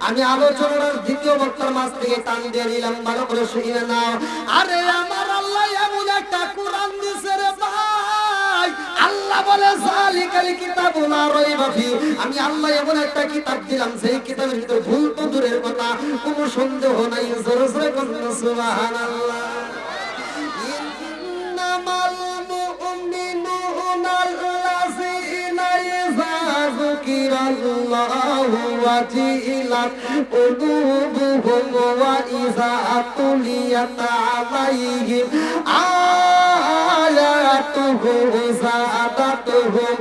আমি আলোচনার দ্বিতীয় বক্তার মাঝ থেকে টান দিয়ে দিলাম, ভালো করে শুনে নাও। আরে আমার আল্লাহ এমন একটা কোরআন দিছে রে ভাই, আল্লাহ বলে যালিকাল কিতাবু লা রাইবা ফি। আমি আল্লাহ এমন একটা কিতাব দিলাম, সেই কিতাবের ভিতর ভুল তো দূরের কথা, কোনো সন্দেহ নাই। জোরে জোরে বলুন সুবহানাল্লাহ। ইন্নামাল মুমিনুনা আল্লাযীনা ইযা যুকিরাল্লাহু ওয়াজিলাত কুলুবুহুম ওয়া ইযা তুলিয়াত আলাইহিম আয়াতুহু যাদাতুহুম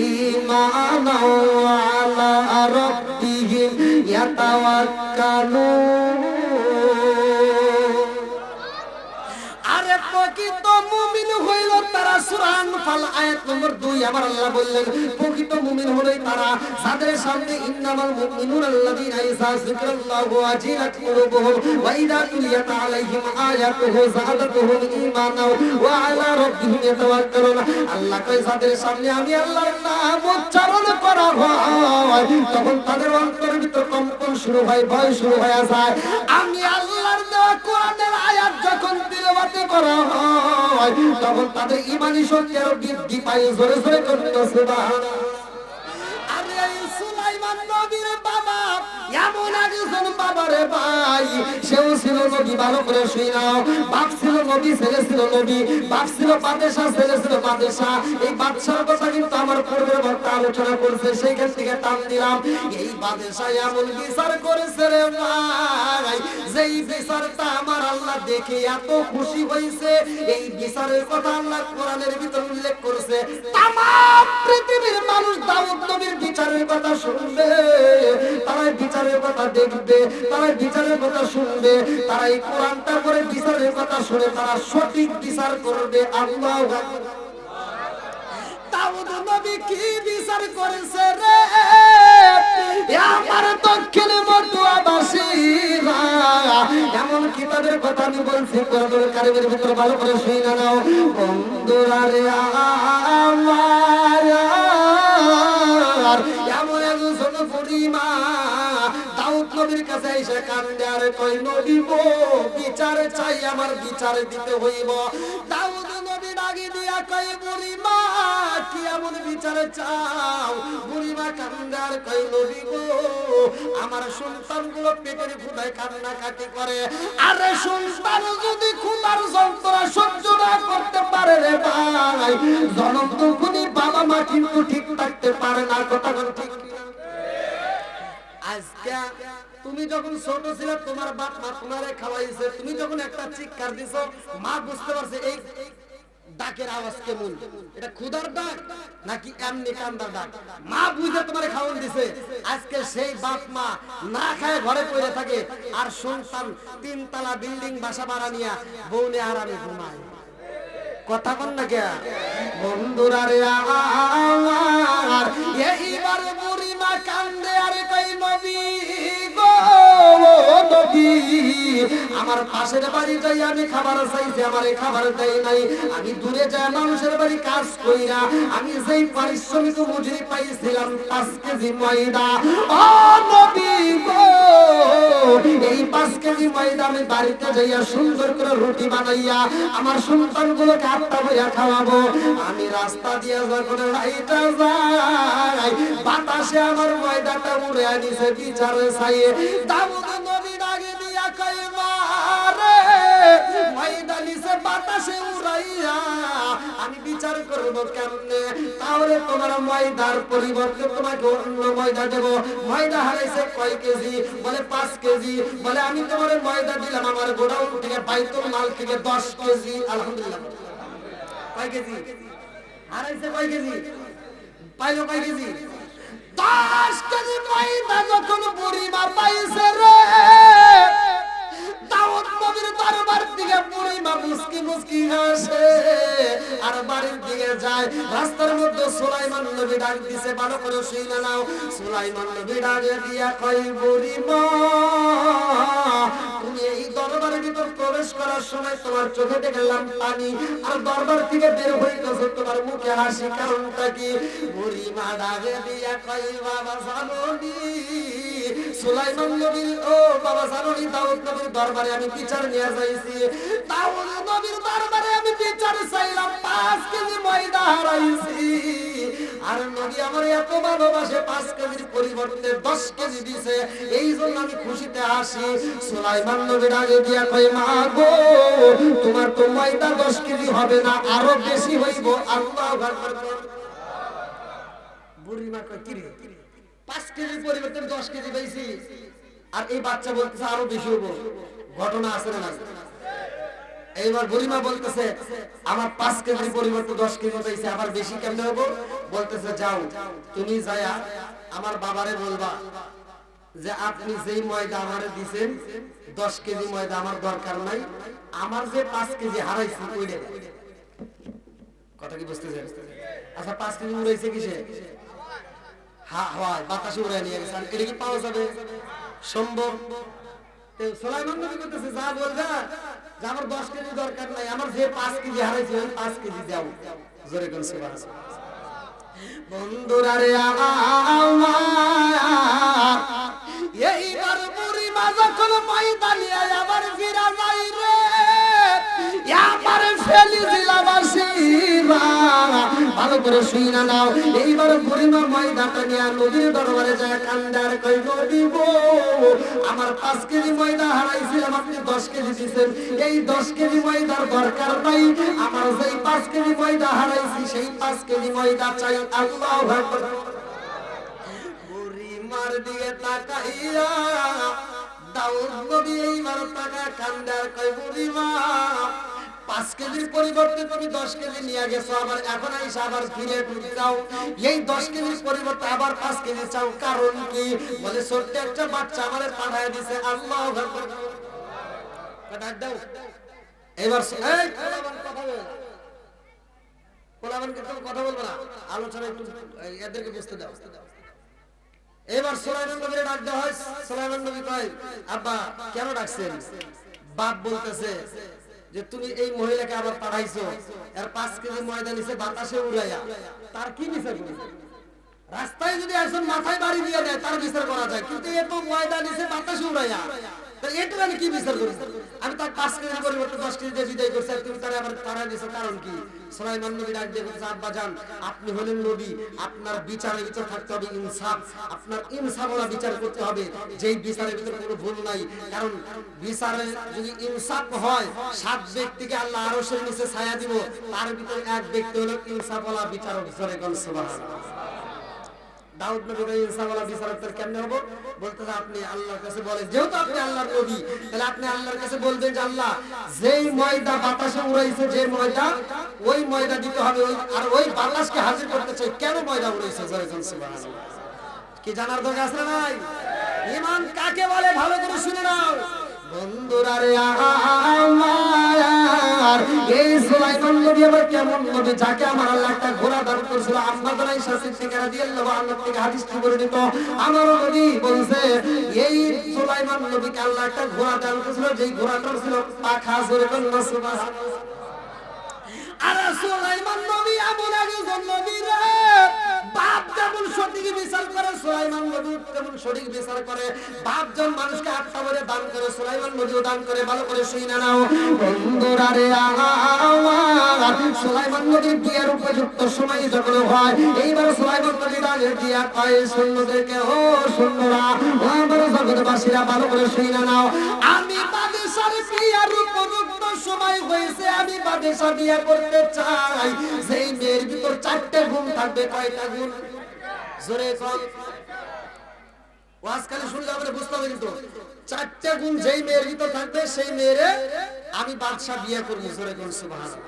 ঈমানাও ওয়া আলা রাব্বিহিম ইয়াতাওয়াক্কালুন। আরে প্রকৃত মুমিন হইল তারা, সূরা আনফাল আয়াত নম্বর 2 আমার আল্লাহ বললেন প্রকৃত মুমিন হলোই তারা যাদের সামনে ইন্নামাল মুমিনুনা আল্লাযীনা ইযা যিকরাল্লাহু ওয়াজিলাত কুলুবুহুম ওয়া ইযা তুলিয়াত আলাইহিম আয়াতুহু যাদাতুহুম ঈমানাও ওয়া আলা রাব্বিহিম ইয়াতাওয়াক্কালুন। আল্লাহ কয় যাদের সামনে আমি আল্লাহর নাম উচ্চারণ করা হয় তখন তাদের অন্তরের ভিতর কম্পন শুরু হয়, ভয় শুরু হয়ে যায়। আমি আল্লাহর দেওয়া কোরআনের আয়াত যখন তিলাওয়াত করা হয় তখন তাদের ঈমানি শক্তি আরো বৃদ্ধি পায়। জোরে জোরে বলুন সুবহানাল্লাহ। আরে এই সুলাইমান নবীর বাবা এমন একজন বাবা রে ভাই, সেও ছিল নবী, ভালো করে শুনাও। বাপ ছিল নবী, ছেলে ছিল নবী, বাপ ছিল বাদশা, ছেলে ছিল বাদশা। এই বাদশার কথা কিন্তু আমার পূর্বের বক্তা আলোচনা করেছে, সেইখান থেকে টান দিলাম। এই বাদশা এমন বিচার করেছে রে ভাই, যেই বিচারটা আমার আল্লাহ দেখে এত খুশি হয়েছে। এই বিচারের কথা আল্লাহ কোরআনের ভিতর উল্লেখ করেছে। তামাম পৃথিবীর মানুষ দাউদ নবীর বিচারের কথা শুনবে, তারা বিচারের কথা দেখবে, তারা বিচারের কথা শুনবে, তারা এই কোরআনটা করে বিচারের কথা শুনে তারা সঠিক বিচার করবে। আল্লাহু আকবার। দাউদ নবী কি বিচার করেছে রে আমার দক্ষিণ মটুয়াবাসীরা, এমন কিতাবের কথা আমি বলছি কোরআনুল কারীমের ভিতর, ভালো করে শুনে নাও বন্ধুরা রে আমার। এমন একজন বুড়িমা দাউদ নবীর কাছে এসে কান্দে আর কই নবী গো বিচার চাই, আমার বিচার দিতে হইব। দাউদ নবী ডাকি দিয়া কই বুড়িমা কি এমন বিচার চাও? বুড়িমা কান্দে আর কই নবী গো আমার সন্তানগুলো পেটের ক্ষুধায় কান্নাকাটি করে। আরে সন্তান যদি ক্ষুধার যন্ত্রণা সহ্য না করতে পারে রে ভাই, জনম দুঃখী বাবা মা কিন্তু ঠিক থাকতে পারে না। কথা ঠিক কিনা? আজকে তুমি যখন ছোট ছিল তোমার বাপ মা তোমারে খাওয়াইছে, তুমি যখন একটা চিৎকার দিছো মা বুঝতে পারছে এই ডাকের আওয়াজ কেমন, এটা ক্ষুধার ডাক নাকি এমনি কান্দার ডাক। মা বুঝে তোমারে খাওয়ান দিছে। আজকে সেই বাপ মা না খায় ঘরে পড়ে থাকে, আর সন্তান 3 তলা বিল্ডিং বাসা ভাড়া নিয়া বউনে আরামে ঘুমায়। কথা বল না কে বন্ধুরা রে আমার। এইবার বুড়িমা কান্দে আর কই নবী গো নবী আমার পাশের বাড়ি যাই আমি খাবার চাইছি, আমারে খাবার দেয় নাই। আমি দূরে যাই মানুষের বাড়ি কাজ কইরা আমি যেই পারিশ্রমিক মজুরি পাইছিলাম 5 কেজি ময়দা, ও নবী গো এই 5 কেজি ময়দা আমি বাড়িতে যাইয়া সুন্দর করে রুটি বানাইয়া আমার সন্তানগুলোকে আটটা বইয়া খাওয়াবো। আমি রাস্তা দিয়ে যখন হাইটা যাই বাতাসে আমার ময়দাটা উড়ে আনিছে বিচারে ছাইয়ে। দাউদ নবী ডাকে দিয়া কই মারে ময়দা নিছে বাতাসে উড়াইয়া আমি বিচার করব কেমনে? তাহলে তোমার ময়দার পরিবর্তে তোমাকে অন্য ময়দা দেব। ময়দা হারাইছে কয় কেজি? বলে 5 কেজি। বলে আমি তোমার ময়দা দিলাম আমার গোডাউন থেকে বাইতুল মাল থেকে 10 কেজি। আলহামদুলিল্লাহ। কয় কেজি হারাইছে? কয় কেজি পাইলো? কয় কেজি? 10 কেজি ময়দা যখন বুড়িমা পাইছে রে দাউদ নবীর দরবার থেকে বুড়িমা মুস্কি মুস্কি হাসে আর বাড়ির দিকে যায়। রাস্তার মধ্যে সুলাইমান নবী ডাক দিছে, ভালো করে শুনে নাও। সুলাইমান নবী ডাক দিয়া কই বুড়িমা তুমি এই দরবারের ভিতর প্রবেশ করার সময় তোমার চোখে দেখলাম পানি, আর দরবার থেকে বের হইতেছে তোমার মুখে হাসি, কারণটা কি? বুড়িমা ডাক দিয়া কই বাবা জানোনি সুলাইমান নবীর ও বাবা জানুনি দাউদ নবীর দরবারে আমি বিচার নিয়ে যাইছি। দাউদ নবীর দরবারে আমি বিচার চাইলাম, 5 কেজি ময়দা হারাইছি। আর নবী আমার এত ভালোবাসে 5 কেজির পরিবর্তে 10 কেজি দিছে, এই জন্য আমি খুশিতে আসি। সুলাইমান নবী ডাকে দিয়া কই, মা গো তোমার তো ময়দা 10 কেজি হবে না, আরো বেশি হইব। আল্লাহু আকবার। বুড়ি মা কই, কি রে 5 কেজির পরিবর্তে 10 কেজি পাইছি, আর এই বাচ্চা বলতেছে আরো বেশি হইব। ঘটনা আছে না? এইবার বুড়িমা বলতেছে আমার 5 কেজির পরিবর্তে 10 কেজি পাইছে, আবার বেশি কেমনে হবো? বলতেছে যাও তুমি যায়া আমার বাবারে বলবা যে আপনি যেই ময়দা আমারে দিবেন 10 কেজি ময়দা আমার দরকার নাই, আমার যে 5 কেজি হারাইছি ওইটা। কথা কি বুঝতেছেন? আচ্ছা 5 কেজি উড়াইছে কিসে? হয় বাতাসে উড়াই নিয়ে গেছে, এটা কি পাওয়া যাবে? সম্ভব? সুলাইমান নবী কইতেছে যা বলবা যে আমার 10 কেজি দরকার নাই, আমার যে 5 কেজি হারাইছি ওই 5 কেজি দাও। জোরে কোন সুবহানাল্লাহ। বন্ধুরা রে আমার এইবার বুড়ি মা যখন ময়দা নিয়ে আবার ফিরা যাই রে, আমার ফেলি দিলাবাসীরা ভালো করে শুইনা নাও। এইবার বুড়ি মা ময়দাটা নিয়ে নবীর দরবারে যায় কান্দার কই, নবী গো আমার 5 কেজি ময়দা হারাইছিলাম, আপনি 10 কেজি দিয়েছেন, এই 10 কেজি ময়দার দরকার নাই, আমার যেই 5 কেজি ময়দা হারাইছি সেই 5 কেজি ময়দা চাই। আল্লাহু আকবার। বুড়ি মার দিকে তাকাইয়া দাউদ নবী এইবার তাকায় কান্দার কই, বুড়ি মা 5 কেজির পরিবর্তে তুমি 10 কেজি নিয়ে গেছো, আবার এখন আইসা আবার ফিরে চাও, এই 10 কেজির পরিবর্তে আবার 5 কেজি চাও, কারণ কি? বলে ছোট্ট একটা বাচ্চা আমারে পাঠায় দিছে। আল্লাহু আকবার। ডাক দাও এবার। এই কোলাবান কথা বল, কোলাবান কিন্তু কথা বলবে না, আলোচনা একটু এদেরকে বুঝতে দাও। এবার সুলাইমান নবীর ডাক দেওয়া হয়। সুলাইমান নবী কয়, আব্বা কেন ডাকছেন? বাপ বলতেছে যে তুমি এই মহিলাকে আবার পাঠাইছো, আর 5 কেজি ময়দা নিছে বাতাসে উড়াইয়া, তার কি বিচার করবে? রাস্তায় যদি একজন মাথায় বাড়ি দিয়ে দেয় তার বিচার করা যায়, কিন্তু এ তো ময়দা নিছে বাতাসে উড়াইয়া, তো এটু আমি কি বিচার করব? আমি তার 5 কেজির পরিবর্তে 10 কেজি দিয়ে বিদায় করছি, তুমি তারে আবার পাঠাই দিছো, কারণ কি? সুলাইমান নবী ডাক দিয়ে বলছে, আব্বা জান আপনি হলেন নবী, আপনার বিচারের ভিতর থাকতে হবে ইনসাফ, আপনার ইনসাফওয়ালা বিচার করতে হবে, যেই বিচারের ভিতর কোনো ভুল নাই। কারণ বিচারে যদি ইনসাফ হয় 7 ব্যক্তিকে আল্লাহ আরশের নিচে ছায়া দিব, তার ভিতর এক ব্যক্তি হলো ইনসাফওয়ালা বিচারক। জোরে কোন সুবহানাল্লাহ। দাউদ নবী ইনসাফওয়ালা বিচারক কেমনে হবে? বলতেছে আপনি আল্লাহর কাছে বলেন, যেহেতু আপনি আল্লাহর নবী, তাহলে আপনি আল্লাহর কাছে বলবেন যে আল্লাহ যেই ময়দা বাতাসে উড়াইছে, যে ময়দা, ওই ময়দা দিতে হবে, আর ওই বাতাসকে হাজির করতে চাই, কেন ময়দা উড়াইছে? জোরে কোন সুবহানাল্লাহ। কি জানার দরকার আছে না নাই? ঈমান কাকে বলে ভালো করে শুনে নাও বন্ধুরা রে আমার। এই সুলাইমান নবী আবার কেমন নবী, যাকে আমার আল্লাহ একটা ঘোড়া দান করেছিল। আম্মা জান আয়েশা সিদ্দিকা রাদিয়াল্লাহু আনহা থেকে হাদিসটি বর্ণিত, আমার নবী বলেছে এই সুলাইমান নবীকে আল্লাহ একটা ঘোড়া দান করেছিল, যেই ঘোড়াটা ছিল পাখা। জোরে কোন সুবহানাল্লাহ। আর সুলাইমান নবী এমন একজন নবী রে, বাপ যেমন সঠিক বিচার করে সুলাইমান নবী তেমন সঠিক বিচার করে। বাপ যেমন মানুষকে 8টা করে দান করে, সুলাইমান নবীও দান করে। ভালো করে শুনে নাও বন্ধুরা রে আমার। সুলাইমান নবীর বিয়ের উপযুক্ত সময় যখন হয়, এইবার সুলাইমান নবী ডাকে দিয়া কয় সৈন্যদেরকে, ও সৈন্যরা, ও আমার জগৎবাসীরা, ভালো করে শুনে নাও, আমি বাদশার বিয়ের উপযুক্ত সময় হয়েছে, আমি বাদশা বিয়ে করতে চাই। যেই মেয়ের ভিতর 4টে গুণ থাকবে। কয়টা গুণ? জোরে কম। ওয়াজখানে শুনলে আমাদের বুঝতে হবে, কিন্তু 4টে গুণ যেই মেয়ের ভিতর থাকবে সেই মেয়েরে আমি বাদশা বিয়ে করব। জোরে কোন সুবহানাল্লাহ।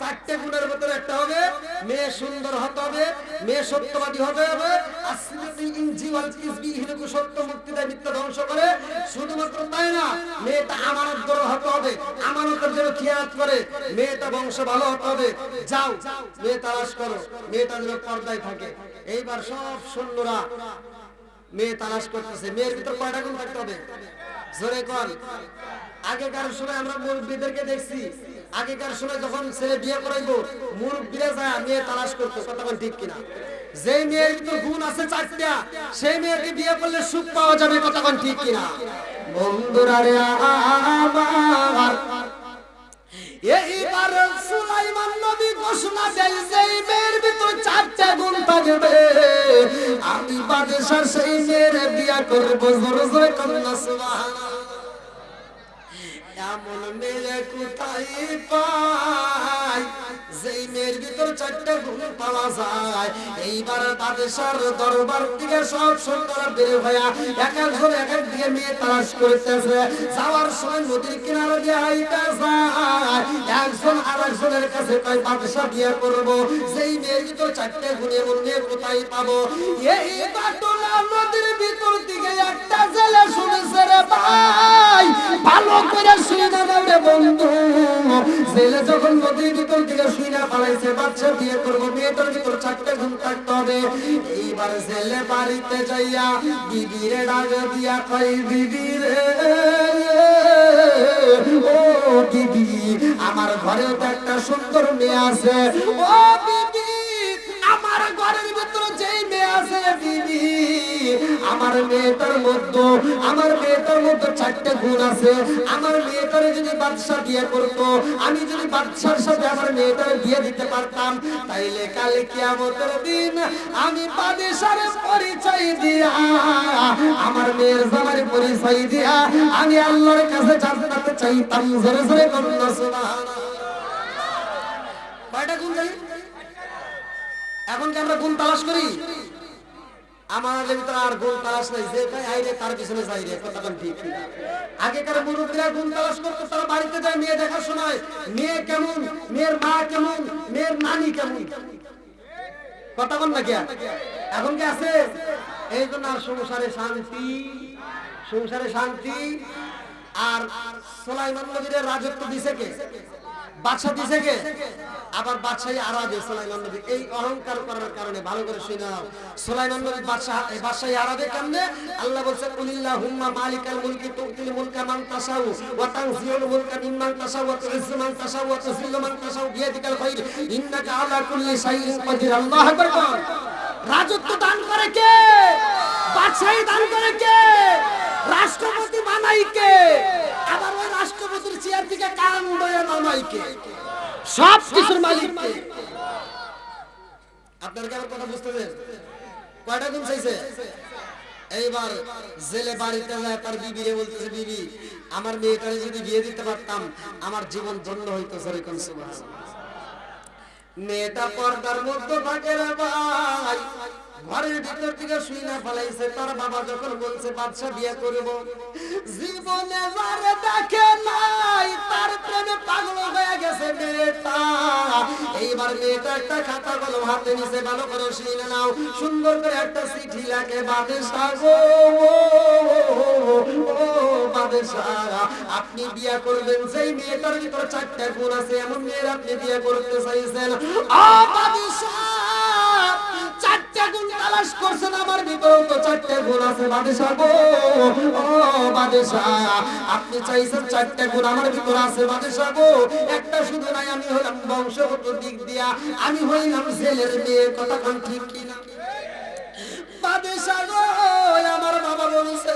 4টে গুণের ভিতরে একটা হবে মেয়ে সুন্দর হতে হবে, মেয়ে সত্যবাদী হতে হবে, আসলিতি ইনজিওয়াল কিসবি, ইহলোকে সত্য মুক্তি দেয়, মিথ্যা ধ্বংস করে। শুধুমাত্র তাই না, মেয়েটা আমানতদার হতে হবে, আমানতের যেন খেয়াল করে, মেয়েটা বংশ ভালো হতে হবে। যাও মেয়ে তালাশ করো, মেয়েটা যেন পর্দায় থাকে। এইবার সব সৈন্যরা মেয়ে তালাশ করতেছে। মেয়ের ভিতর কয়টা গুণ থাকতে হবে? জোরে কর। আগেকার সময় আমরা মুরব্বিদেরকে দেখছি আগেকার সময় যখন ছেলে বিয়ে করাইবো মুরব্বিরা যায় মেয়ে তালাশ করতো, কথা বল ঠিক কিনা? যে মেয়ের ভিতর গুণ আছে চারটা, সেই মেয়েকে বিয়ে করলে সুখ পাওয়া যাবে, কথা বল ঠিক কিনা? বন্ধুরা রে আমার, এইবার সুলাইমান নবী ঘোষণা দেন যেই মেয়ের ভিতর চারটা গুণ থাকবে আমি বাদশাহ সেই মেয়ের বিয়ে করব। জোরে জোরে কন্যা সুবহানাল্লাহ। এমন মেয়ে কোথায় পাই যেই মেয়ের ভিতর চারটা গুণ পাওয়া যায়? এইবার বাদশার দরবার থেকে সব সন্তানরা বের হইয়া এক একজন এক এক দিকে মেয়ে তালাশ করতেছে। যাওয়ার সময় নদীর কিনারে দিয়ে হাইটা যায়, একজন আরেকজনের কাছে কয় বাদশা বিয়ে করব। যেই মেয়ের ভিতর চারটা গুণ এমন মেয়ে কোথায় পাবো? এই ঘটনা নদীর ভিতর দিকে একটা জেলে শুনেছে রে ভাই, ভালো করে শুনে নাও রে বন্ধু। জেলে যখন নদীর ভিতর দিকে শুনে পালাইছে বাদশা বিয়ে করবো, মেয়েটার ভিতর চারটা গুণ থাকতে হবে। এইবার জেলে বাড়িতে যাইয়া বিবিরে ডাক দিয়া কই, বিবি রে ও বিবি, আমার ঘরেও তো একটা সুন্দর মেয়ে আছে। ও বিবি, আমার ঘরের ভিতরে যেই মেয়ে আছে বিবি, আমার মেয়েটার মধ্যে চারটে গুণ আছে। আমার মেয়েটারে যদি বাদশা বিয়ে করতো, আমি যদি বাদশার সাথে আমার মেয়েটারে বিয়ে দিতে পারতাম, তাইলে কাল কিয়ামতের দিন আমি বাদশার পরিচয় দিয়া, আমার মেয়ের জামার পরিচয় দিয়া আমি আল্লাহর কাছে জান্নাতে চাইতাম। জোরে জোরে বলুন সুবহানাল্লাহ। কয়টা গুণ জানি? এখন কি আমরা গুণ তালাশ করি? আমাদের ভিতরে আর গুণ তালাশ নাই, যে কয় আইরে তার পিছনে যাই রে, কথা কোন ঠিক কিনা? আগেকার মুরব্বিরা গুণ তালাশ করতো, তারা বাড়িতে যায় মেয়ে দেখার সময় মেয়ে কেমন, মেয়ের মা কেমন, মেয়ের নানি কেমন, কথা কোন না কি? এখন কি আছে? এই জন্য আর সংসারে শান্তি। আর সুলাইমান নবীর রাজত্ব দিছে কে? বাদশা দিছে কে? আবার বাদশাহী আরবে সুলাইমান নবী। এই অহংকার করার কারণে ভালো করে শুনে নাও, সুলাইমান নবী বাদশাহী আরবে কেমনে? আল্লাহ বলছে কুলিল্লাহুম্মা মালিকাল মুলকি তুতিল মুলকা মান তাশাউ ওয়া তানজিউল মুলকা মিম্মান তাশাউ ওয়া তুইজ্জু মান তাশাউ ওয়া তুযিল্লু মান তাশাউ বিয়াদিকাল খায়র ইন্নাকা আলা কুল্লি শাইইন কাদির। আল্লাহু আকবার। রাজত্ব দান করে কে? বাদশাহী দান করে কে? রাষ্ট্রপতি বানাই কে? আবার ওই রাষ্ট্রপতির চেয়ার থেকে কান ধরে নামাই কে? সব কিছুর মালিক কে? আপনার কি আমার কথা বুঝতেছেন? কয়টা গুণ চাইছে? এইবার জেলে বাড়িতে যায় তার বিবিরে বলতেছে, বিবি, আমার মেয়েটারে যদি বিয়ে দিতে পারতাম আমার জীবন ধন্য হইতো। যেরকম সুবহানাল্লাহ। মেয়েটা পর্দার মধ্যে থাকে রে ভাই, ঘরের ভিতর থেকে শুইনা ফেলাইছে। তার বাবা যখন বলছে বাদশা বিয়ে করব, জীবনে যারে দেখে নাই তার প্রেমে পাগল হয়ে গেছে মেয়েটা। এইবার মেয়েটা একটা খাতা কলম হাতে নিছে, ভালো করে শুনে নাও, সুন্দর করে একটা চিঠি লেখে, বাদশা গো, ও বাদশা, আপনি বিয়ে করবেন যেই মেয়েটার ভিতর চারটা গুণ আছে এমন মেয়ের আপনি বিয়ে করতে চাইছেন। ও বাদশা, চারটা গুণ তালাশ করছেন, আমার ভিতর তো চারটা গুণ আছে বাদশা গো। ও বাদশা, আপনি চাইছেন চারটা গুণ আমার ভিতর আছে বাদশা গো। একটা শুধু নাই, আমি হলাম বংশগত দিক দিয়া আমি হইলাম জেলের মেয়ে। কথা কোন ঠিক কিনা? বাদশা গো, আমার বাবা বলছে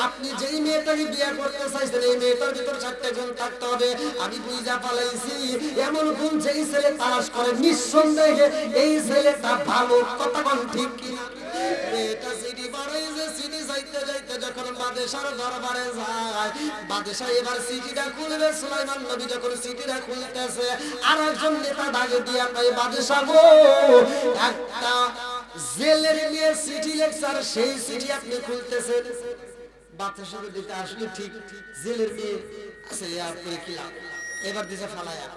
আপনি যেই মেয়েটাকে বিয়ে করতে চাইছেন এই মেয়েটার ভিতর চারটা গুণ থাকতে হবে। আমি বুঝা পালাইছি এমন গুণ যেই ছেলে তালাশ করে নিঃসন্দেহে এই ছেলেটা ভালো। কথা কোন ঠিক কিনা? মেয়েটা সিটি বাড়াইছে, সিটি যাইতে যাইতে যখন বাদশার দরবারে যায়, বাদশা এবার সিটিটা খুলবে। সুলাইমান নবী যখন সিটিটা খুলতেছে, আর একজন নেতা ডাকে দিয়া কয়, বাদশা গো, একটা জেলের মেয়ে চিঠি লেখছে, সেই চিঠি আপনি খুলতেছেন। বাদশা দিতে আসলে ঠিক জেলের মেয়ে আছে, আপনি কি লাভ? এবার দিছে ফালায়া।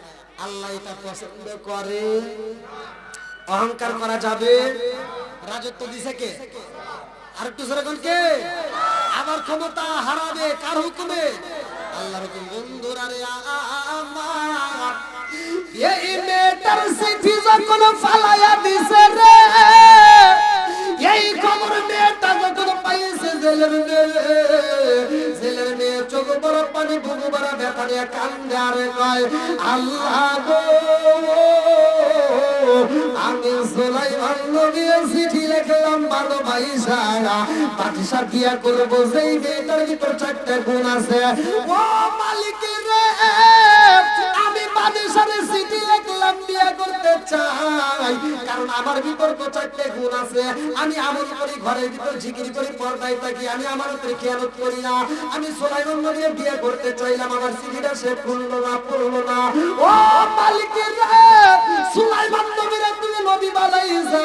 আল্লাহ এটা পছন্দ করে? অহংকার করা যাবে? রাজত্ব দিছে কে? আর একটু জোরে কোন কে? আবার ক্ষমতা হারাবে কার হুকুমে? আল্লাহর হুকুম। বন্ধুরা রে আমার, এই মেয়েটার চিঠি যখন ফালায়া দিছে রে, এই খবর মেয়েটা যখন পাইছে জেলের মেয়ে চোখ বড় পানি বুকু বড় ব্যথা নিয়ে কান্দে আর কয় আল্লাহ গো আমি সুলাইমান নবীর চিঠি লিখলাম ভালোবাসা বাদশা বিয়া করব যেই মেয়েটার ভিতর চারটা গুণ আছে ও মালিক রে আমি বাদশার চিঠি লিখলাম বিয়া করতে চাই কারণ আমার ভিতর তো চারটা গুণ আছে আমি আমল করি ঘরের ভিতর জিকির করি পর্দায় থাকি আমি আমার উপরে খেয়ালত করি না আমি সুলাইমান নবীর বিয়ে করতে চাইলাম আমার চিঠিটা সে খুললো না পড়লো না ও মালিক রে সুলাইমান নবীর তুমি নবী বানাইছো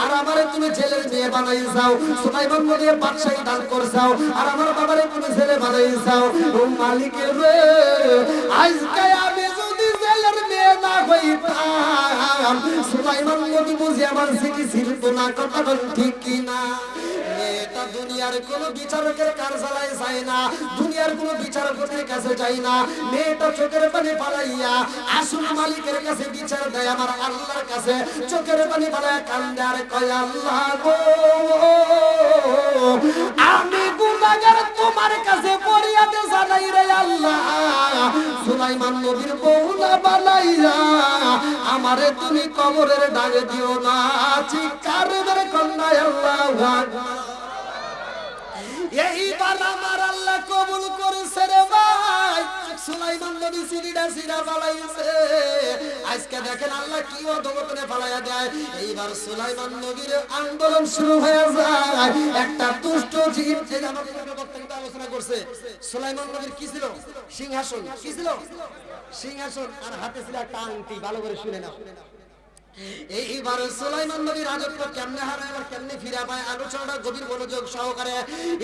আর আমারে তুমি ছেলের মেয়ে বানাইছো সুলাইমান নবীর বাদশাহী দান করছো আর আমার বাবারে তুমি ছেলে বানাইছো ও মালিক রে আজকে আমি যদি ছেলের মেয়ে না হইতাম সুলাইমান নবী বুঝি আমার চিঠি ছিলতো না কথা ঠিক কি না এটা দুনিয়ার কোনো বিচারকের কার্যালয়ে যায় না দুনিয়ার কোনো বিচারপতির কাছে যায় না মেয়েটা চোখের পানি ফালাইয়া আসল মালিকের কাছে বিচার দেয় আমার আল্লাহর কাছে চোখের পানি ফালাইয়া কান্দে আর কয় আল্লাহ গো আমি গুনাহগার তোমার কাছে ফরিয়াদ জানাই রে আল্লাহ সুলাইমান নবীর বউ না বানাইয়া আমারে তুমি কবরের ডাকে দিও না চিৎকার করে কন্যা আল্লাহ এইবার আমার আল্লাহ কবুল করেছে রে ভাই সুলাইমান নবী চিঠিটা সিরা ফালাইছে আজকে দেখেন আল্লাহ কি অধবতনে ফালাইয়া দেয় এইবার সুলাইমান নবীর আন্দোলন শুরু হয়ে যায় একটা দুষ্ট জিন যে আমার বক্তব্য আলোচনা করছে সুলাইমান নবীর কি ছিল সিংহাসন কি ছিল সিংহাসন আর হাতে ছিল একটা আংটি ভালো করে শুনে নাও এইবার সুলাইমান নবীর রাজত্ব কেমনে হারায় আর কেমনে ফিরে পায় আলোচনাটা গভীর মনোযোগ সহকারে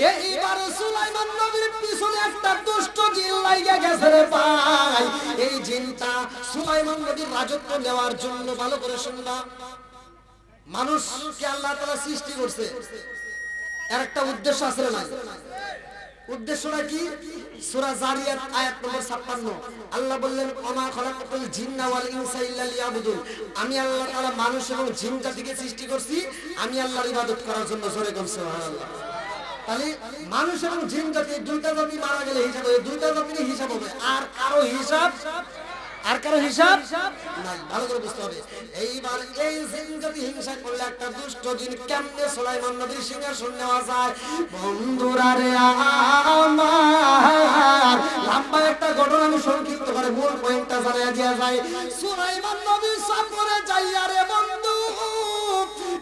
এইবার সুলাইমান নবীর পিছনে একটা দুষ্ট জিন লাগা গেছে রে ভাই এই জিনটা সুলাইমান নবীর রাজত্ব নেওয়ার জন্য ভালো করে শুনবা মানুষকে আল্লাহ তাআলা সৃষ্টি করছে এর একটা উদ্দেশ্য আছে না উদ্দেশ্যটা কি সূরা জারিয়াত আয়াত নম্বর 56 আল্লাহ বললেন ওমা খলাকাতুল জিন্না ওয়াল ইনসা ইল্লা লিয়াবুদুন আমি আল্লাহ তাআলা মানুষ এবং জিন জাতিকে সৃষ্টি করছি আমি আল্লাহর ইবাদত করার জন্য জোরে কোন সুবহানাল্লাহ তাহলে মানুষ এবং জিন জাতি দুইটা জাতি মারা গেলে হিসাব হবে দুইটা জাতির হিসাব হবে আর কারো হিসাব নাই ভালো করে বুঝতে হবে এইবার এই জিন জাতি হিংসা করলে একটা দুষ্ট জিন কেমনে সুলাইমান নবীর সিংহাসন নেওয়া যায় বন্ধুরা রে আমার লম্বা একটা ঘটনা আমি সংক্ষিপ্ত করে মূল পয়েন্টটা জানাইয়া দিয়া যায় সুলাইমান নবী সফরে যাইয়া রে বন্ধু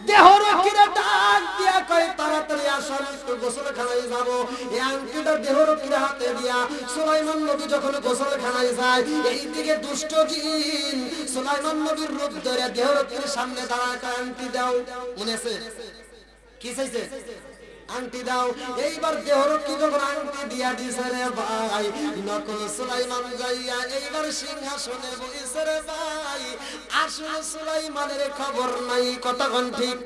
দেহরক্ষীরা ডাক দিয়া কয় তাড়াতাড়ি আসো একটু গোসলখানায় যাব এই আংটিটা দেহরক্ষীরা হাতে দিয়া সুলাইমান নবী যখন গোসলখানায় যায় এইদিকে দুষ্ট জিন সুলাইমান নবীর রূপ ধরে দেহরক্ষীর সামনে দাঁড়ায় আংটি দাও মনে আছে কি চাইছে আংটি দাও এইবার দেহরক্ষী যখন আংটি দিয়া দিছে রে ভাই নকল সুলাইমান যাইয়া এইবার সিংহাসনে বসে রে ভাই আসলে সুলাইমানের খবর নাই কতক্ষণ ঠিক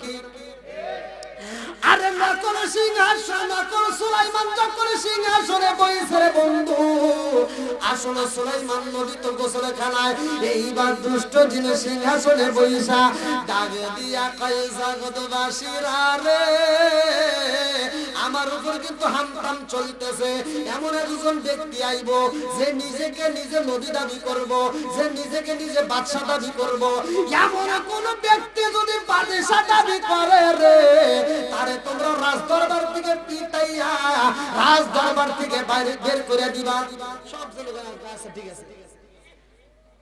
আরে নকল সিংহাসন নকল সুলাইমান যখন সিংহাসনে বসে রে বন্ধু আসলে সুলাইমান নবী তো গোসলখানায় এইবার দুষ্ট জিন সিংহাসনে বসা ডাক দিয়া কয় জগৎবাসীরা রে আমার উপর কিন্তু হামতাম চলতেছে এমন একজন ব্যক্তি আইব যে নিজেকে নিজে নবী দাবি করব যে নিজেকে নিজে বাদশা দাবি করব এমন কোন ব্যক্তি যদি বাদশা দাবি করে রে তারে তোমরা রাজদরবার থেকে পিটাইয়া রাজদরবার থেকে বাইরে বের করে দিবা সব জেনে আচ্ছা ঠিক আছে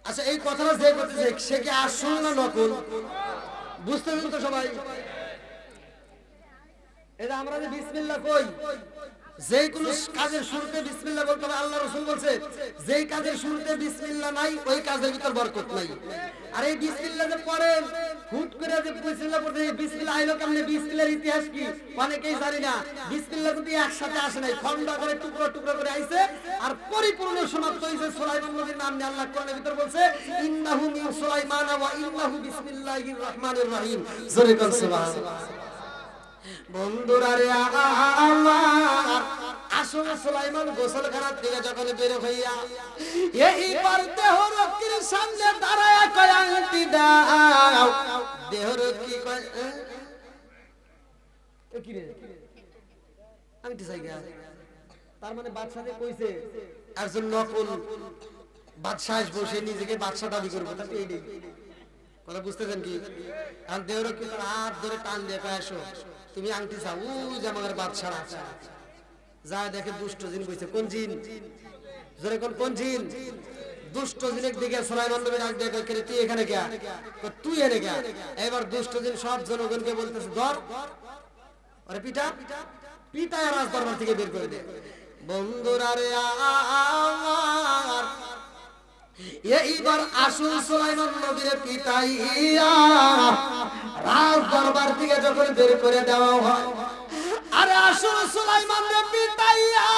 আচ্ছা এই কথাটা যে বলতেছে সে কি আসল না নকল বুঝতে তো সবাই এটা আমরা যে বিসমিল্লাহ কই যেই কোন কাজের শুরুতে বিসমিল্লাহ বলতে হবে আল্লাহ রাসূল বলেছে যেই কাজের শুরুতে বিসমিল্লাহ নাই ওই কাজের ভিতর বরকত নাই আর এই বিসমিল্লাহ যে পড়েন হুট করে যে বিসমিল্লাহ পড়তে বিসমিল্লাহ আইলো কেমনে বিসমিল্লাহর ইতিহাস কি অনেকেই জানি না বিসমিল্লাহ কিন্তু একসাথে আসে নাই খন্ড করে টুকরো টুকরো করে আইছে আর পরিপূর্ণ সমাপ্ত হইছে সুলাইমান নবীর নাম নিয়ে আল্লাহ কোরআনের ভিতর বলছে ইন্নাহু মিন সুলাইমান ওয়া ইন্নাহু বিসমিল্লাহির রহমানির রহিম জোরে কোন সুবহানাল্লাহ বন্ধুরা রে আমার আসলে সুলাইমান গোসলখানা থেকে যখন বের হইয়া এইবার দেহরক্ষীর সামনে দাঁড়ায়া কয় আংটি দাও দেহরক্ষী কয় কি রে আংটি চাই গা তার মানে বাদশা যে কইছে একজন নকল বাদশা আসবো, সে নিজেকে বাদশা দাবি করবো, তাতে এইটাই কথা বুঝতেছেন কি? আর দেহরক্ষী কি তার হাত ধরে টান দিয়ে কয় আসো তুমি আংটি চাও, ওই যে আমার বাদশা আছে। যা দেখে দুষ্ট জিন কইছে, কোন জিন? জোরে কোন জিন? দুষ্ট জিনের দিকে সুলাইমান নবী ডাক দিয়ে কয় তুই এখানে কে? তুই এনে কে? এবার দুষ্ট জিন সব জনগণকে বলতেছে ধর আরে পিটা পিটা, রাজ দরবার থেকে বের করে দে। বন্ধুরা রে আমার এইবার আসুন সুলাইমান নবীর পিটাইয়া রাজ দরবার থেকে যখন বের করে দেওয়া হয়, আরে আসুন সুলাইমান রে পিটাইয়া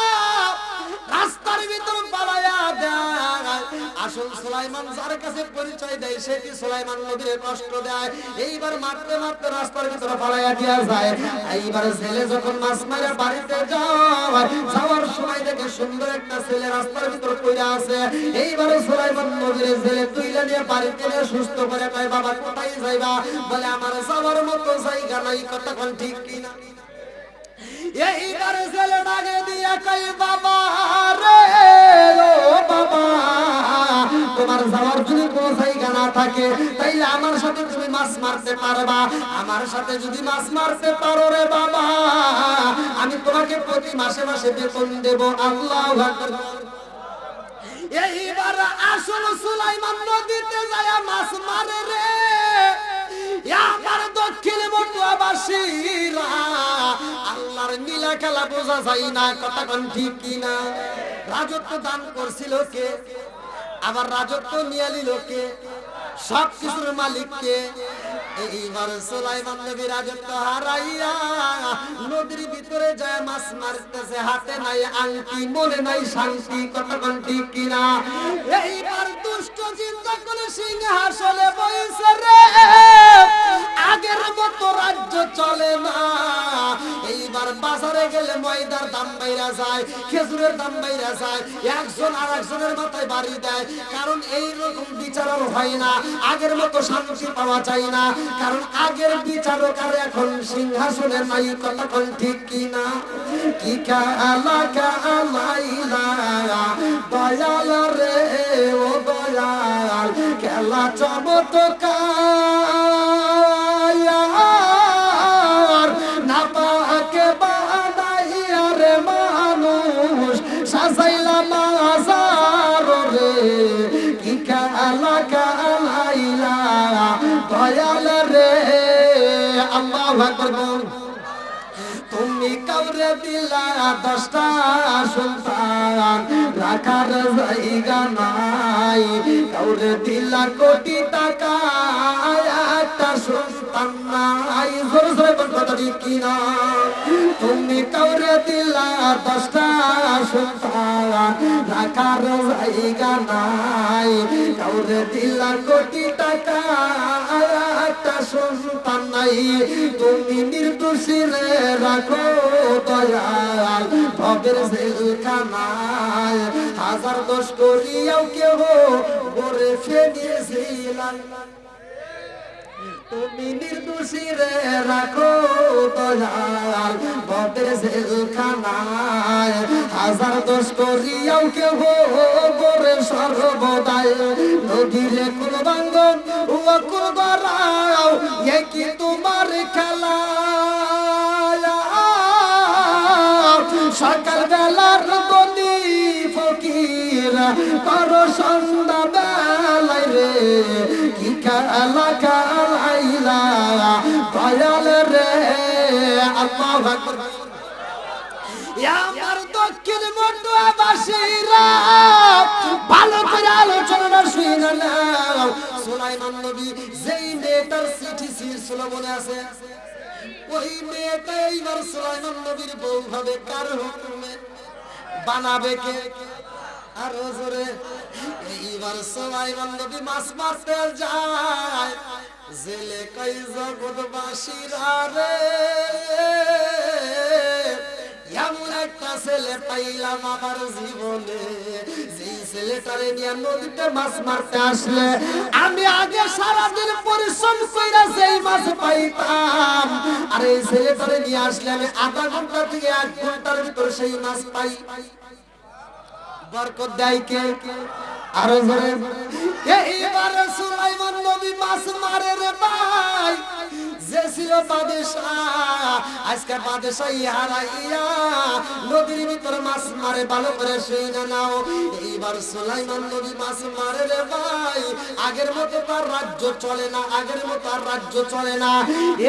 রাস্তার ভিতর পালাইয়া দেয়। আসুন সুলাইমান যার কাছে পরিচয় দেয় সেটি সুলাইমান নবীর কষ্ট দেয়। এইবার মারতে মারতে রাস্তার ভিতরে পালাইয়া দিয়া যায়। এইবার ছেলে যখন মাছ মারে বাড়িতে যায়, যাওয়ার সময় দেখে সুন্দর একটা ছেলে রাস্তার ভিতর পড়ে আছে। এইবার সুলাইমান নবীর ছেলে তুইলা নিয়ে বাড়িতে নিয়ে সুস্থ করে কয় বাবা কোথায় যাইবা? বলে আমার যাওয়ার মতো জায়গা নাই। কতক্ষণ ঠিক কিনা? এইবার ছেলে ডাকে দিয়া কই বাবা রে ও বাবা, তোমার যাওয়ার যদি কোনো জায়গা না থাকে তাইলে আমার সাথে তুমি মাছ মারতে পারবা। আমার সাথে যদি মাছ মারতে পারো রে বাবা, আমি তোমাকে প্রতি মাসে মাসে বেতন দেব। আল্লাহু আকবার। এইবার আসল সুলাইমান নদীতে যায় মাছ মারে রে। আমার দক্ষিণ বটুয়াবাসীরা আল্লাহর নীলা খেলা বোঝা যায় না। কথা কোন ঠিক কিনা? রাজত্ব দান করছিল কে? আবার রাজত্ব নিয়ে নিল কে? সব কিছুর মালিক কে? এইবার সুলাইমান নবী রাজত্ব হারাইয়া নদীর ভিতরে যায় মাছ মারতেছে, হাতে নাই আংটি, মনে নাই শান্তি। কথা কোন ঠিক কিনা? এইবার দুষ্ট চিন্তা করে সিংহাসনে বসে রে, আগের মতো রাজ্য চলে না। এইবার বাজারে গেলে ময়দার দাম বাইরা যায়, খেজুরের দাম বাইরা যায়, একজন আর একজনের মাথায় বাড়ি দেয়। কারণ এইরকম বিচারও হয় না, আগের মতো শান্তি পাওয়া যায় না। কারণ আগের বিচারক আর এখন সিংহাসনে নাই। কতক্ষণ ঠিক কিনা? কি কালা কালাইলা দয়াল রে ও দয়াল, খেলা চমৎকার না পাকে বানাইয়া রে মানুষ সাজাইলা মাজার রে। কি কালা কালাইলা দয়াল রে। আল্লাহু আকবার। তুমি কাউরে দিলা 10টা সন্তান, রাখার জায়গা নাই। কাউরে দিলা কোটি টাকা, একটা সন্তান নাই। জোরে জোরে কথা ঠিক কিনা? তুমি কাউরে দিলা 10টা সন্তান, রাখার জায়গা নাই। কাউরে দিলা কোটি টাকা, একটা সন্তান নাই। তুমি নির্দোষী রে রাখো দয়াল ভবের জেলখানায়। হাজার দোষ করিয়াও কেহ গড়ে ফেলিয়েছিলাম। তুমি নির্দোষী রে রাখো দয়াল ভবের জেলখানায়। হাজার দোষ করিয়াও কেহ গড়ে সর্বদাই। নদীরে কোন বাঙ্গন ও কোন গড়াও, এ কি তোমার খেলা? সকাল বেলার দলি ফকির করো সন্ধ্যা বেলায় রে। কি খেলা খেলাইলা দয়াল রে। আল্লাহু আকবার। আমার দক্ষিণ বটুয়াবাসীরা ভালো করে আলোচনাটা শুনে নাও। সুলাইমান নবী যেই মেয়েটার চিঠি ছিল মনে আছে? ওই মেয়েটা এইবার সুলাইমান নবীর বউ ভাবে কার হুকুমে বানাবে কে? আর জোরে। এইবার সুলাইমান নবী মাছ মারতে যায়, জেলে কই জগৎবাসীরা রে এমন একটা ছেলে পাইলাম আমার জীবনে, যেই ছেলেটারে নিয়ে নদীতে মাছ মারতে আসলে আমি আগে সারাদিন পরিশ্রম কইরা যেই মাছ পাইতাম, আর এই ছেলেটারে নিয়ে আসলে আমি আধা ঘন্টা থেকে 1 ঘন্টার ভিতর সেই মাছ পাই। বরকত দেয় কে? আরো জোরে। এইবার সুলাইমান নবী মাছ মারে রে ভাই, যে ছিল বাদশাহ আজকে বাদশাহী হারাইয়া নদীর ভিতর মাছ মারে। ভালো করে শুনে নাও, এইবার সুলাইমান নবী মাছ মারে রে ভাই। আগের মতো তার রাজ্য চলে না, আগের মতো আর রাজ্য চলে না।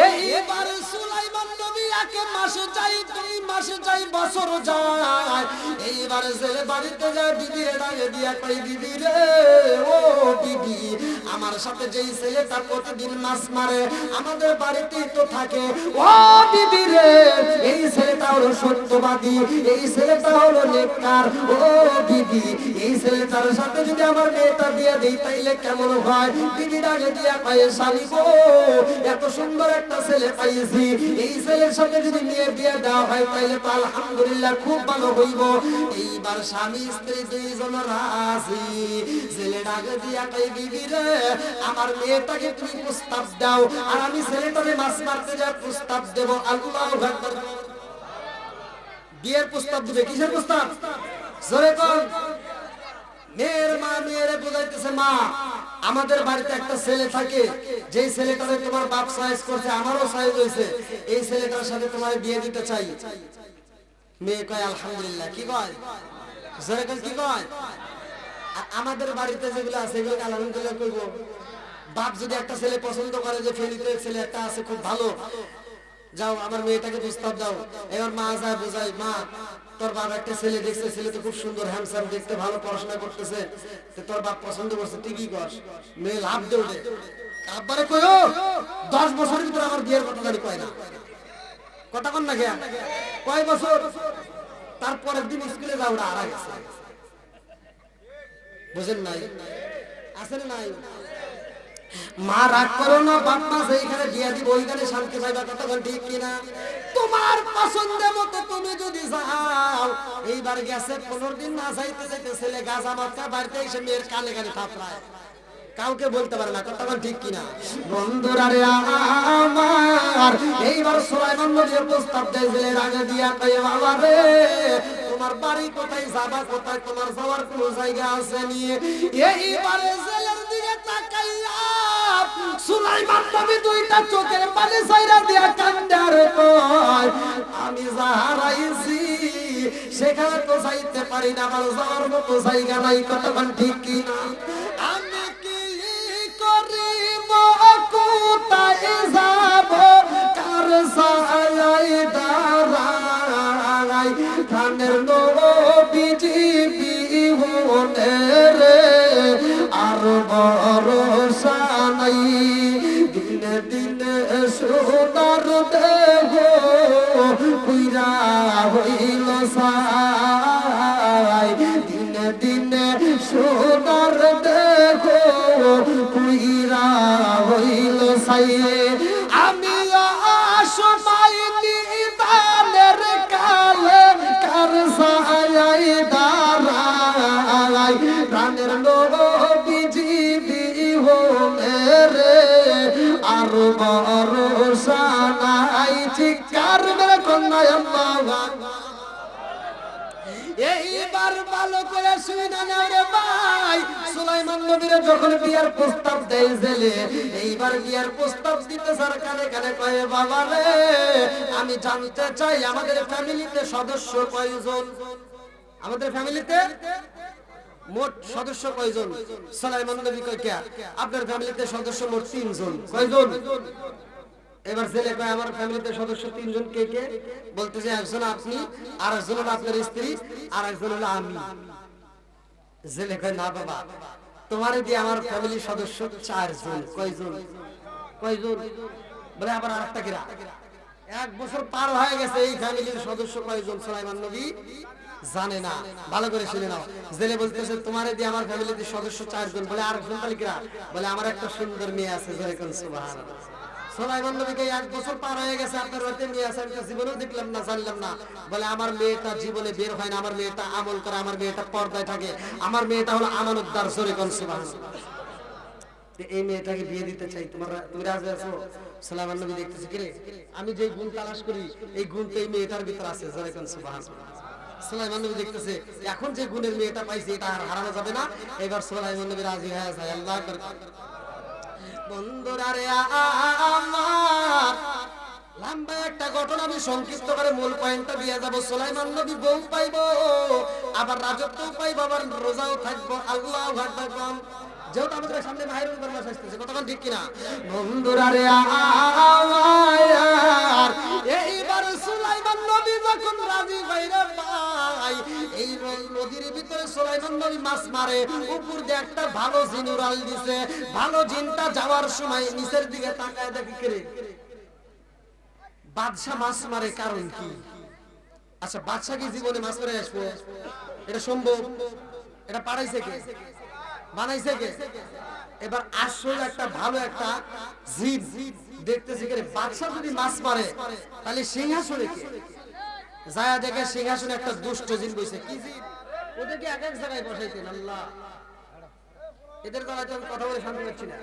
এইবার সুলাইমান নবী 1 মাস যাই, 2 মাস যাই, বছর যায়। এইবার ছেলে বাড়িতে যায়, বিবির ডাকে দিয়া কই, বিবি রে ও বিবি, আমার সাথে যেই ছেলেটা প্রতিদিন মাছ মারে আমাদের বাড়িতেই তো থাকে, ও বিবি রে এই ছেলেটা হলো সত্যবাদী, এই ছেলেটা হলো নেককার। ও বিবি, এই ছেলেটার সাথে যদি আমার মেয়েটা বিয়ে দেই তাইলে কেমন হয়? বিবি ডাকে দিয়া কয়, স্বামী গো, এত সুন্দর একটা ছেলে পাইছি, এই ছেলের সাথে যদি মেয়ে বিয়ে দেওয়া হয় তাইলে তো আলহামদুলিল্লাহ খুব ভালো হইব। এইবার স্বামী স্ত্রী 2 জন রাজি। ছেলে ডাকে দিয়া কয়, বিবি রে আমার মেয়েটাকে তুমি প্রস্তাব দাও, আর আমি ছেলেটারে মাছ মারতে যা প্রস্তাব দেব। আল্লাহু আকবার। বিয়ের প্রস্তাব দিবে। কিসের প্রস্তাব? জোরে কোন? মেয়ের মা মেয়েরে বুঝাইতেছে, মা আমাদের বাড়িতে একটা ছেলে থাকে, যেই ছেলেটারে তোমার বাপ চয়েস করছে, আমারও চয়েস হয়েছে, এই ছেলেটার সাথে তোমার বিয়ে দিতে চাই। মেয়ে কয় আলহামদুলিল্লাহ। কি কয়? জোরে কোন? কি কয়? আমাদের বাড়িতে যেগুলো আছে এগুলো আলহামদুলিল্লাহ কইব। বাপ যদি একটা ছেলে পছন্দ করে যে ফেনীতে ছেলে একটা আছে খুব ভালো, যাও আমার মেয়েটাকে প্রস্তাব দাও। এবার মা যায় বোঝাই, মা তোর বাপ একটা ছেলে দেখছে, ছেলে তো খুব সুন্দর, হ্যান্ডসাম, দেখতে ভালো, পড়াশোনা করতেছে, তোর বাপ পছন্দ করছে, তুই কি কর? মেয়ে লাভ দেবে। আব্বারে কইও 10 বছরের ভিতরে আমার বিয়ের কথা জানি কয় না। কথা কন না কেন? কয় বছর? তারপরের দিন স্কুলে যাও, ওরা হারা গেছে। বুঝেন নাই? আছে না নাই? মা রাগ করো না, বাপ মা যেখানে বিয়ে দিব ওইখানে শান্তি পাইবা। কতক্ষণ ঠিক কিনা? তোমার পছন্দের মতো তুমি যদি যাও। এইবার গেছে 15 দিন না যাইতে যাইতে ছেলে গাছ আমার বাড়িতে এসে মেয়ের কানে কানে থাপড়ায়, কাউকে বলতে পারে না। কতক্ষণ ঠিক কিনা? বন্ধুরা রে আমার, এইবার সুলাইমান নবী প্রস্তাব দেয়, ছেলের আগে দিয়া কয়, বাবা রে তোমার বাড়ি কোথায়, যাবা কোথায়, তোমার যাওয়ার কোনো জায়গা আছে নিয়ে? এইবারে ছেলের দিকে তাকাইয়া সুলাইমান নবী 2টা চোখের পানি ছাইরা দিয়া কান্দে আর কয়, আমি যা হারাইছি সেখানে তো যাইতে পারি না, আমার যাওয়ার মতো জায়গা নাই। কতক্ষণ ঠিক কিনা? আমি কি করিব, কোথায় যাব, কার ছায়ায় দাঁড়াই, প্রাণের নবীজি বিহনে রে আর ভরসা নাই। দিনে দিনে সোনার দেহ পুইরা হইল ছাই, দিনে দিনে সোনার দেহ পুইরা হইল ছাই। আমি সময় নিদানের কালে কার ছায়ায় দাঁড়াই, প্রাণের নবীজি বিহনে রে আর ভরসা নাই। চিৎকার মেরে কন্যায় আল্লাহ। এইবার ভালো করে শুনে নাও রে ভাই, সুলাইমান নবীর যখন বিয়ার প্রস্তাব দেয় ছেলে, এইবার বিয়ার প্রস্তাব দিতে স্যার কানে কানে কয়, বাবা রে আমি জানতে চাই আমাদের ফ্যামিলিতে সদস্য কয়জন? আমাদের ফ্যামিলিতে মোট সদস্য কয়জন? সুলাইমান নবী কয়, কে আপনার ফ্যামিলিতে সদস্য মোট 3 জন। কয়জন? এবার ছেলে কয়, আমার ফ্যামিলিতে সদস্য 3 জন। কে কে? বলতেছে, একজন আপনি, আর একজন হলো আপনার স্ত্রী, আর একজন হলো আমি। ছেলে কয়, না বাবা, তোমারে দিয়ে আমার ফ্যামিলির সদস্য 4 জন। কয়জন? কয়জন? বলে আবার আরেকটা কিরা? 1 বছর পার হয়ে গেছে, এই ফ্যামিলির সদস্য কয়জন সুলাইমান নবী জানে না। ভালো করে শুনে নাও। জেলে বলতেছে, তোমারে দিয়ে আমার ফ্যামিলিতে সদস্য 4 জন। বলে আরেকজন তাহলে কিরা? বলে আমার একটা সুন্দর মেয়ে আছে। জোরে কোন সুবহানাল্লাহ। সুলাইমান নবীকে 1 বছর পার হয়ে গেছে, আপনার বাড়িতে মেয়ে আছে, আমি জীবনেও দেখলাম না, জানলাম না। বলে আমার মেয়েটা জীবনে বের হয় না, আমার মেয়েটা আমল করে, আমার মেয়েটা পর্দায় থাকে, আমার মেয়েটা হলো আমানতদার। জোরে কোন সুবহানাল্লাহ। এই মেয়েটাকে বিয়ে দিতে চাই, তুমি রাজি আছো? সুলাইমান নবী দেখতেছে কি রে, আমি যে গুণ তালাশ করি এই গুণ তো এই মেয়েটার ভিতর আছে। জোরে কোন সুবহানাল্লাহ। সুলাইমান নবী দেখতেছে এখন যে গুণের মেয়েটা পাইছে এটা আর হারানো যাবে না। এবার সুলাইমান নবী রাজি হয়ে যায়। আল্লাহ আকবার। বন্ধুরা রে আমার, লম্বা একটা ঘটনা আমি সংক্ষিপ্ত করে মূল পয়েন্টটা দিয়ে যাব। সুলাইমান নবী বউ পাইবো, আবার রাজত্বও পাইবো, আবার রোজাও থাকবো। আল্লাহু আকবার। যেহেতু আমাদের সামনে মাহিরুল বরমাস আসতেছে, কতক্ষণ ঠিক কিনা? বন্ধুরা রে আমার, এইবার সুলাইমান নবী যখন রাজি হইরা পাই, এই নদীর ভিতরে সুলাইমান নবী মাছ মারে, উপর দিয়ে একটা ভালো জিন উড়াল দিছে। ভালো জিনটা যাওয়ার সময় নিচের দিকে তাকায় দেখি করে বাদশা মাছ মারে, কারণ কি? আচ্ছা, বাদশা কি জীবনে মাছ মারে আসবো? এটা সম্ভব? এটা পারাইছে কে? বানাইছে কে? এবার আসল একটা ভালো একটা জিন দেখতেছি করে বাদশা যদি মাছ মারে তাহলে সিংহাসনে কে? যায় দেখে সিংহাসনে একটা দুষ্ট জিন বসে। কি জিন? ওদেরকে এক এক জায়গায় বসাইতেন। আল্লাহ, এদের দ্বারা তো কথা বলে শান্তি পাচ্ছি না।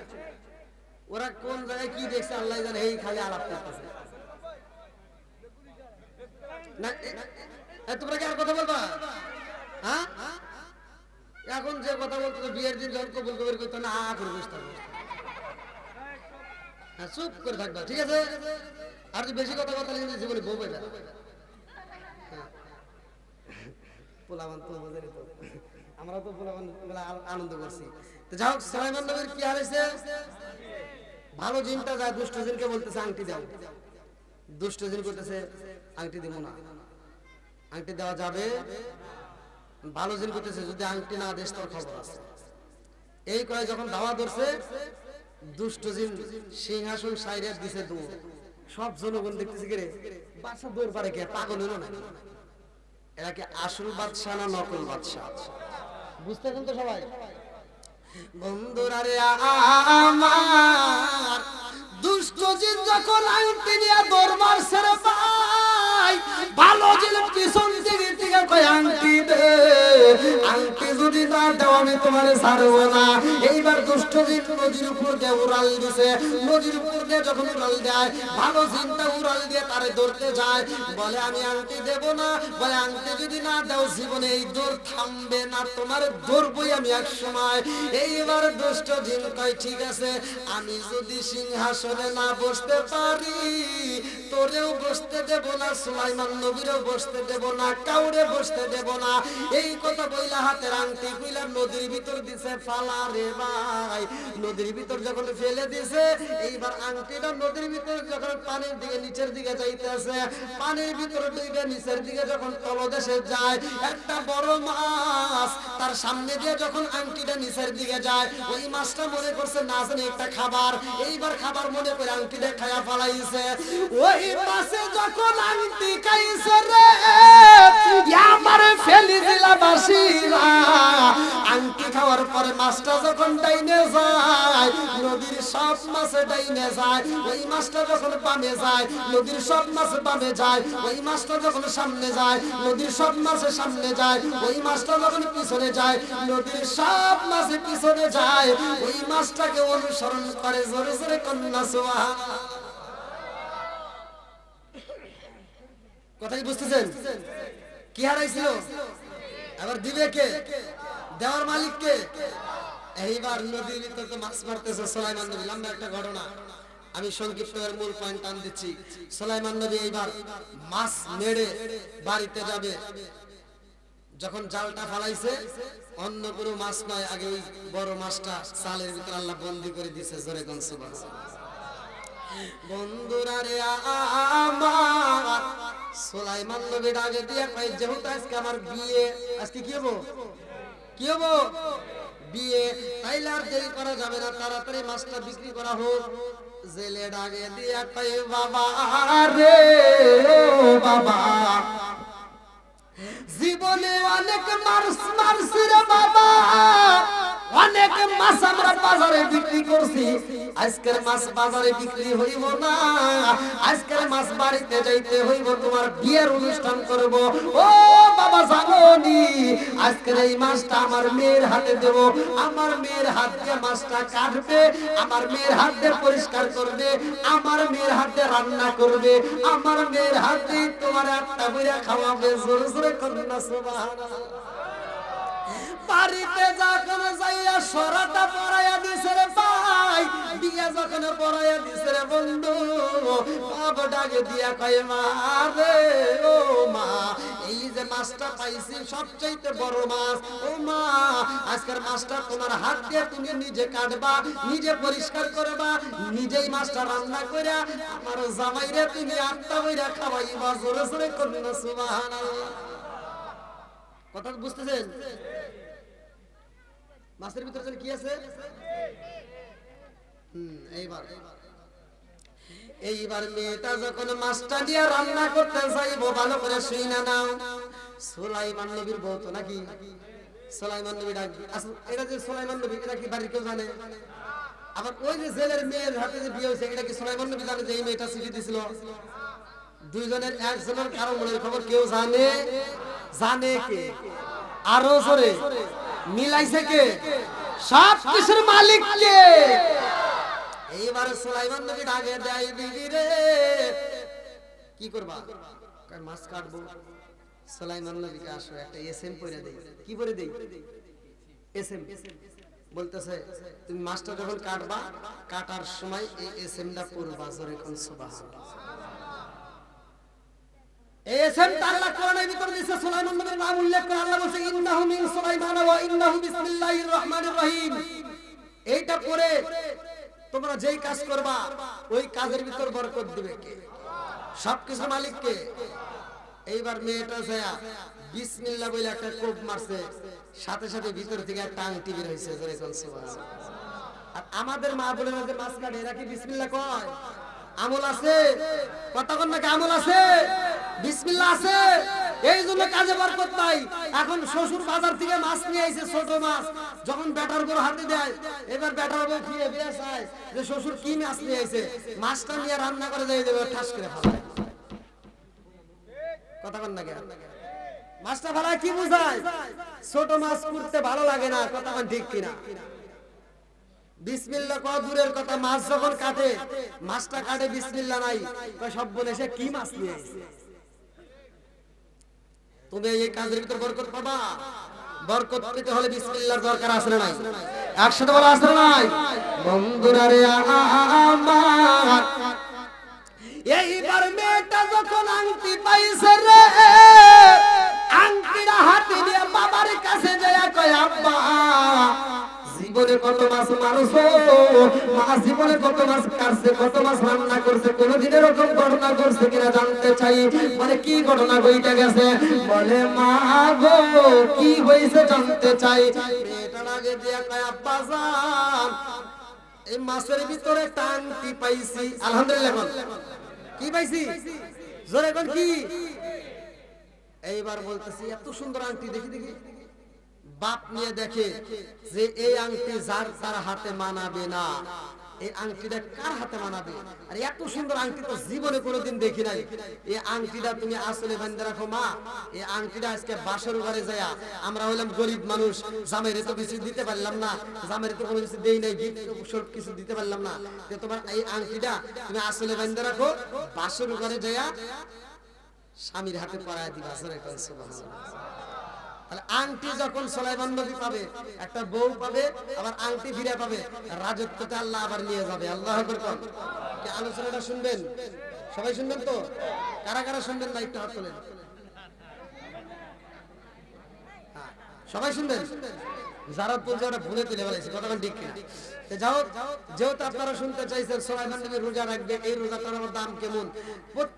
ওরা কোন জায়গায় কি দেখছে আল্লাহ জানে, এই খালি আলাপ করতেছে। তোমরা কি আর কথা বলবা? হ্যাঁ, এখন যে কথা বলতো বিয়ের দিন যখন কবুল কবির করতো না, করে বুঝতে হবে, চুপ করে থাকবা, ঠিক আছে? আর যদি বেশি কথা বলতে কিন্তু জীবনে বউ পেয়ে যাবে। পোলাবান তো বোঝে তো, আমরা তো পোলাবান আনন্দ করছি। তো যাই হোক, সুলাইমান নবীর কি হারাইছে? ভালো জিনটা যায় দুষ্ট জিনকে বলতেছে আংটি দাও। দুষ্ট জিন করতেছে আংটি দিব না। আংটি দেওয়া যাবে? ভালো জিন করতেছে যদি আংটি না দেশ তোর খবর আছে। এই কয় যখন দাওয়া ধরছে, দুষ্ট জিন সিংহাসন সাইরে দিছে দৌড়। সব জনগণ দেখতেছে কি রে, বাদশা দৌড় পারে কে? পাগল হলো না? এরা কি আসল বাদশা না নকল বাদশা? বুঝতেছেন তো সবাই? বন্ধুরা রে আমার, দুষ্ট জিন যখন আংটি নিয়ে দৌড় মারছে রে ভাই, ভালো জিন পিছন দিকে থেকে কয় আংটি দে, আংটি যদি না দাও আমি তোমারে ছাড়বো না। এইবার দুষ্ট জিন নদীর উপর দিয়ে উড়াল দিছে। নদীর উপর দিয়ে যখন উড়াল দেয়, ভালো জিনটা উড়াল দিয়ে তারে ধরতে যায়। বলে আমি আংটি দেব না, বলে আংটি যদি না দাও জীবনে এই দৌড় থামবে না, তোমার ধরবই আমি এক সময়। এইবার দুষ্ট জিন কয় ঠিক আছে, আমি যদি সিংহাসনে না বসতে পারি তোরেও বসতে দেব না, সুলাইমান নবীরও বসতে দেব না, কাউরে বসতে দেব না। এই কথা বইলা হাতের আংটি কইলা নদীর ভিতর দিছে ফালা রে ভাই। নদীর ভিতর যখন ফেলে দিছে, এইবার আংটিটা নদীর ভিতর যখন পানির দিকে নিচের দিকে যাইতেছে, পানির ভিতর ডুবে নিচের দিকে যখন তলদেশে যায়, একটা বড় মাছ তার সামনে দিয়ে যখন আংটিটা নিচের দিকে যায়, ওই মাছটা মনে করছে না জানি একটা খাবার। এইবার খাবার মনে করে আংটিটা খায়া ফালাইছে। ওই মাছে যখন আংটি খাইছে রে, আমারে ফেলি দিলা বাসিরা। আংটি খাওয়ার পরে মাছটা যখন ডাইনে যায়, নদীর সব মাছে ডাইনে যায়। ওই মাছটা যখন বামে যায়, নদীর সব মাছ বামে যায়। ওই মাছটা যখন সামনে যায়, নদীর সব মাছে সামনে যায়। ওই মাছটা যখন পিছনে যায়, নদীর সব মাছে পিছনে যায়। ওই মাছটাকে অনুসরণ করে জোরে জোরে কন্যা সুবহানাল্লাহ। কথাই বুঝতেছেন? কি হারাইছিল? আবার দিবে কে? দেওয়ার মালিক কে? এইবার নদীর ভিতরে তো মাছ মারতেছে সুলাইমান নবী। লম্বা একটা ঘটনা, আমি সংক্ষিপ্ত এর মূল পয়েন্ট টান দিচ্ছি। সুলাইমান নবী এইবার মাছ মেরে বাড়িতে যাবে। যখন জালটা ফালাইছে, অন্য কোনো মাছ নয়, আগে ওই বড় মাছটা চালের ভিতরে আল্লাহ বন্দি করে দিয়েছে। জোরে কোন সুবহানাল্লাহ। বন্ধুরা রে আমার, সুলাইমান নবী ডাকে দিয়ে কয় যেহেতু আজকে আমার বিয়ে, আজকে কি হবো? কি হবো? বিয়ে, তাইলে আর দেরি করা যাবে না, তাড়াতাড়ি মাছটা বিক্রি করা হোক। জেলে ডাকে দিয়ে কয় বাবা রে ও বাবা, জীবনে অনেক মারছি রে বাবা, অনেক মাছ আমরা বাজারে বিক্রি করছি, আজকের মাছ বাজারে বিক্রি হইব না, আজকের মাছ বাড়িতে যাইতে হইব, তোমার বিয়ের অনুষ্ঠান করব। ও বাবা জানোনি, আজকের এই মাছটা আমার মেয়ের হাতে দেব, আমার মেয়ের হাত দিয়ে মাছটা কাটবে, আমার মেয়ের হাত দিয়ে পরিষ্কার করবে, আমার মেয়ের হাতে রান্না করবে, আমার মেয়ের হাতে তোমার একটা বইরা খাওয়াবে। জোরে জোরে কন্যা সুবহানাল্লাহ। বাড়িতে যখন যাইয়া সরাটা পরাইয়া দিছে রে ভাই, বিয়া যখন পরাইয়া দিছে রে বন্ধু, বাপ ডাকে দিয়া কয় মা রে, ও মা, এই যে মাছটা পাইছি সবচাইতে বড় মাছ, ও মা, আজকের মাছটা তোমার হাত দিয়ে তুমি নিজে কাটবা, নিজে পরিষ্কার করবা, নিজেই মাছটা রান্না করে আমার জামাইরে তুমি আটটা বইরা খাওয়াইবা। জোরে জোরে কন্যা সুবহানাল্লাহ। কথা বুঝতেছেন? মাছের ভিতরে কি আছে? এইবার মেয়েটা যখন মাছটা দিয়ে রান্না করতে যাইবো, ভালো করে শুই না নাও, সুলাইমান নবীর বউ তো নাকি, সুলাইমান নবী ডাক, এটা যে সুলাইমান নবী, এটা কি বাড়ির কেউ জানে? আবার ওই যে জেলের মেয়ের হাতে যে বিয়ে হয়েছে, এটা কি সুলাইমান নবী জানে যে এই মেয়েটা চিঠি দিছিল? দুইজনের একজনের কারো মনের খবর কেউ জানে? জানে কে? আরো জোরে মিলাইছে কে? সব কিছুর মালিক কে? এইবার সুলাইমান নবী ডাকে দেয়, বিবি রে কি করবা? কয় মাছ কাটবো। সুলাইমান নবীকে আসো একটা এসএম পরে দেই। কি পরে দেই? এসএম। বলতেছে তুমি মাছটা যখন কাটবা, কাটার সময় এই এসএমটা পড়বা। জোরে কোন সুবহানাল্লাহ। এসএম আল্লাহ কোরআনের ভিতরে দিয়েছে, সুলাইমান নবীর নাম উল্লেখ করে আল্লাহ বলেছে ইন্নাহু মিন সুলাইমান ওয়া ইন্নাহু বিসমিল্লাহির রহমানির রহিম। এইটা পড়ে তোমরা যেই কাজ করবা ওই কাজের ভিতর বরকত দিবে কে? সবকিছুর মালিক কে? এইবার মেয়েটা যায় বিসমিল্লাহ বলে একটা কোপ মারছে, সাথে সাথে ভিতর থেকে একটা আংটি বের হইছে। জোরে কোন সুবহানাল্লাহ। আর আমাদের মা বলে না যে মাছ কাটে, এরা কি বিসমিল্লাহ কয়? আমল আছে? কতক্ষণ নাকি আমল আছে? বিসমিল্লাহ আছে, এই জন্য কাজে বরকত পাই। এখন শ্বশুর বাজার থেকে মাছ নিয়ে আইছে, ছোট মাছ, যখন বেটার বড় হাতে দেয়, এবার বেটার বউ খেয়ে বেশ চায় যে শ্বশুর কি মাছ নিয়ে আইছে, মাছটা নিয়ে রান্না করে দিয়ে দেবে, ঠাস করে ফেলায়। কতক্ষণ নাকি মাছটা ফেলায় কি বোঝায়? ছোট মাছ করতে ভালো লাগে না। কতক্ষণ ঠিক কিনা? বিসমিল্লাহ কত দূরের কথা, মাছ যখন কাটে, মাছটা কাটে বিসমিল্লাহ নাই, কয় সব বলে সে কি মাছ নিয়ে আইছে। তুমি এই কাজের ভিতর বরকত পাবা। বরকত পেতে হলে বিসমিল্লাহর দরকার আছে না নাই? একসাথে বলা আছে না নাই? বন্ধুরা রে আমার, এইবার মেয়েটা যখন আংটি পাইছে রে, আংটিটা হাতে নিয়ে বাবার কাছে যায়, কয় আব্বা জীবনে কত মাছ মারছো, মা জীবনে কত মাছ কাটছে, কত মাছ রান্না করছে, কোনদিন এরকম ঘটনা করছে কিনা জানতে চাই। মানে কি ঘটনা ঘটে গেছে? বলে মা গো কি হয়েছে জানতে চাই। মেয়েটা আগে দিয়া কয় আব্বা জান, এই মাছের ভিতরে একটা আংটি পাইছি। আলহামদুলিল্লাহ। কি পাইছি? জোরে কোন কি? এইবার বলতেছি এত সুন্দর আংটি, দেখি দেখি। বাপ নিয়ে দেখে যে এই আংটি যার তার হাতে মানাবে না, এই আংটিটা কার হাতে মানাবে? আর এত সুন্দর আংটি তো জীবনে কোনোদিন দেখি নাই। এই আংটিটা তুমি আসলে বান্ধে রাখো মা। এই আংটিটা আজকে বাসর ঘরে যায়, আমরা হলাম গরিব মানুষ, জামাইরে তো কিছু দিতে পারলাম না, জামাইরে তো কোনো কিছু দেই নাই, সব কিছু দিতে পারলাম না, তোমার এই আংটিটা তুমি আসলে বান্ধে রাখো, বাসর ঘরে যায় স্বামীর হাতে পরায় দিবা। তাহলে আংটি যখন সুলাইমান নবী পাবে, একটা বউ পাবে, আবার আংটি ফিরে পাবে, রাজত্বটা আল্লাহ আবার নিয়ে যাবে। আল্লাহু আকবার। কি আলোচনাটা শুনবেন? সবাই শুনবেন তো? কারা কারা শুনবেন না একটু হাত তোলেন। সবাই শুনবেন? যারা বলছে ওরা ভুলে তুলে ফেলেছে, কতক্ষণ ঠিক কিনা? যাও, যেহেতু আপনারা শুনতে চাইছেন সুলাইমান নবী রোজা রাখবে, এই রোজাটার দাম কেমন,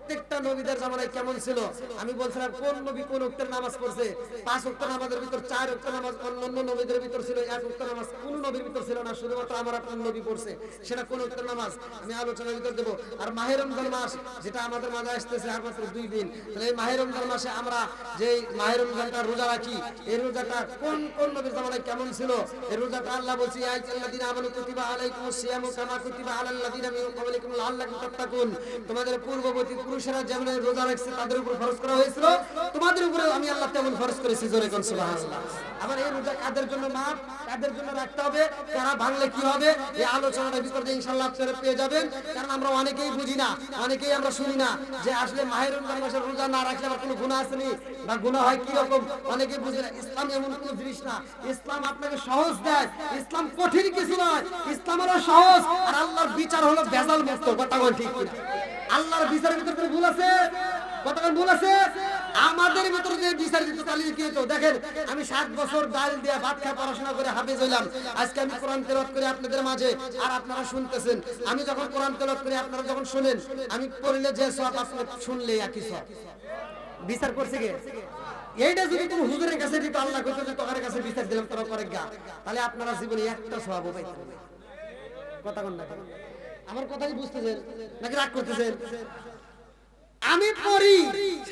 প্রত্যেকটা নবীদের জামানায় কেমন ছিল আমি বলছিলাম কোন নবী কোন ওয়াক্তের নামাজ পড়ছে 5 ওয়াক্ত নামাজের ভিতর 4 ওয়াক্ত নামাজ অন্যান্য নবীদের ভিতর ছিল 1 ওয়াক্ত নামাজ কোন নবীর ভিতর ছিল না শুধুমাত্র আমার আপনার নবী পড়ছে সেটা কোন ওয়াক্তের নামাজ আমি আলোচনার ভিতর দেব আর মাহে রমজান মাস যেটা আমাদের মাঝে আসতেছে আর মাত্র 2 দিন তাহলে এই মাহে রমজান মাসে আমরা যে মাহে রমজানটা রোজা রাখি এই রোজাটা কোন কোন নবীর জামানায় কেমন ছিল এই রোজাটা আল্লাহ বলছে ইয়া আইয়ুহাল্লাযীনা আমানু কুতিবা আলাইকুমুস সিয়ামু কামা কুতিবা আলাল লাযীনা মিন ক্বাবলিকুম লাআল্লাকুম তাত্তাকুন তোমাদের পূর্ববর্তী পুরুষেরা যেমন রোজা রাখছে তাদের উপর ফরজ করা হয়েছিল তোমাদের উপরে আমি আল্লাহ তেমন ফরজ করেছি জোরে কোন সুবহানাল্লাহ আবার এই রোজা কাদের জন্য মাপ কাদের জন্য রাখতে হবে কারা ভাঙলে কি হবে এই আলোচনার ভিতরে ইনশাআল্লাহ আপনারা পেয়ে যাবেন কারণ আমরা অনেকেই বুঝি না অনেকেই আমরা শুনি না যে আসলে মাহে রমজান মাসে রোজা না রাখলে আবার কোনো গুনাহ আছে নি বা গুনাহ হয় কি রকম অনেকেই বুঝে না ইসলাম এমন কোনো জিনিস না ইসলাম আপনাকে সহজ দেয় ইসলাম কঠিন কিছু নয় ইসলাম হলো সহজ আর আল্লাহর বিচার হলো ভেজাল মুক্ত কথা বল ঠিক কিনা আল্লাহর বিচারের ভিতরে কোনো ভুল আছে কতক্ষণ ভুল আছে আমাদের ভিতরে যে বিচার দিতে চালিয়ে কি হতো দেখেন আমি 7 বছর ডাল দিয়ে ভাত খেয়ে পড়াশোনা করে হাফেজ হইলাম আজকে আমি কোরআন তেলাওয়াত করি আপনাদের মাঝে আর আপনারা শুনতেছেন আমি যখন কোরআন তেলাওয়াত করি আপনারা যখন শুনেন আমি পড়লে যে সওয়াব আপনি শুনলে একই সওয়াব বিচার করছে কে এইটা যদি তুমি হুজুরের কাছে দিতে আল্লাহ কইতো যে তোমার কাছে বিচার দিলাম তোরা করে গা তাহলে আপনারা জীবনে একটা সওয়াবও পাইতেন না কথা কোন না আমার কথাই বুঝতেছেন নাকি রাগ করতেছেন আমি পড়ি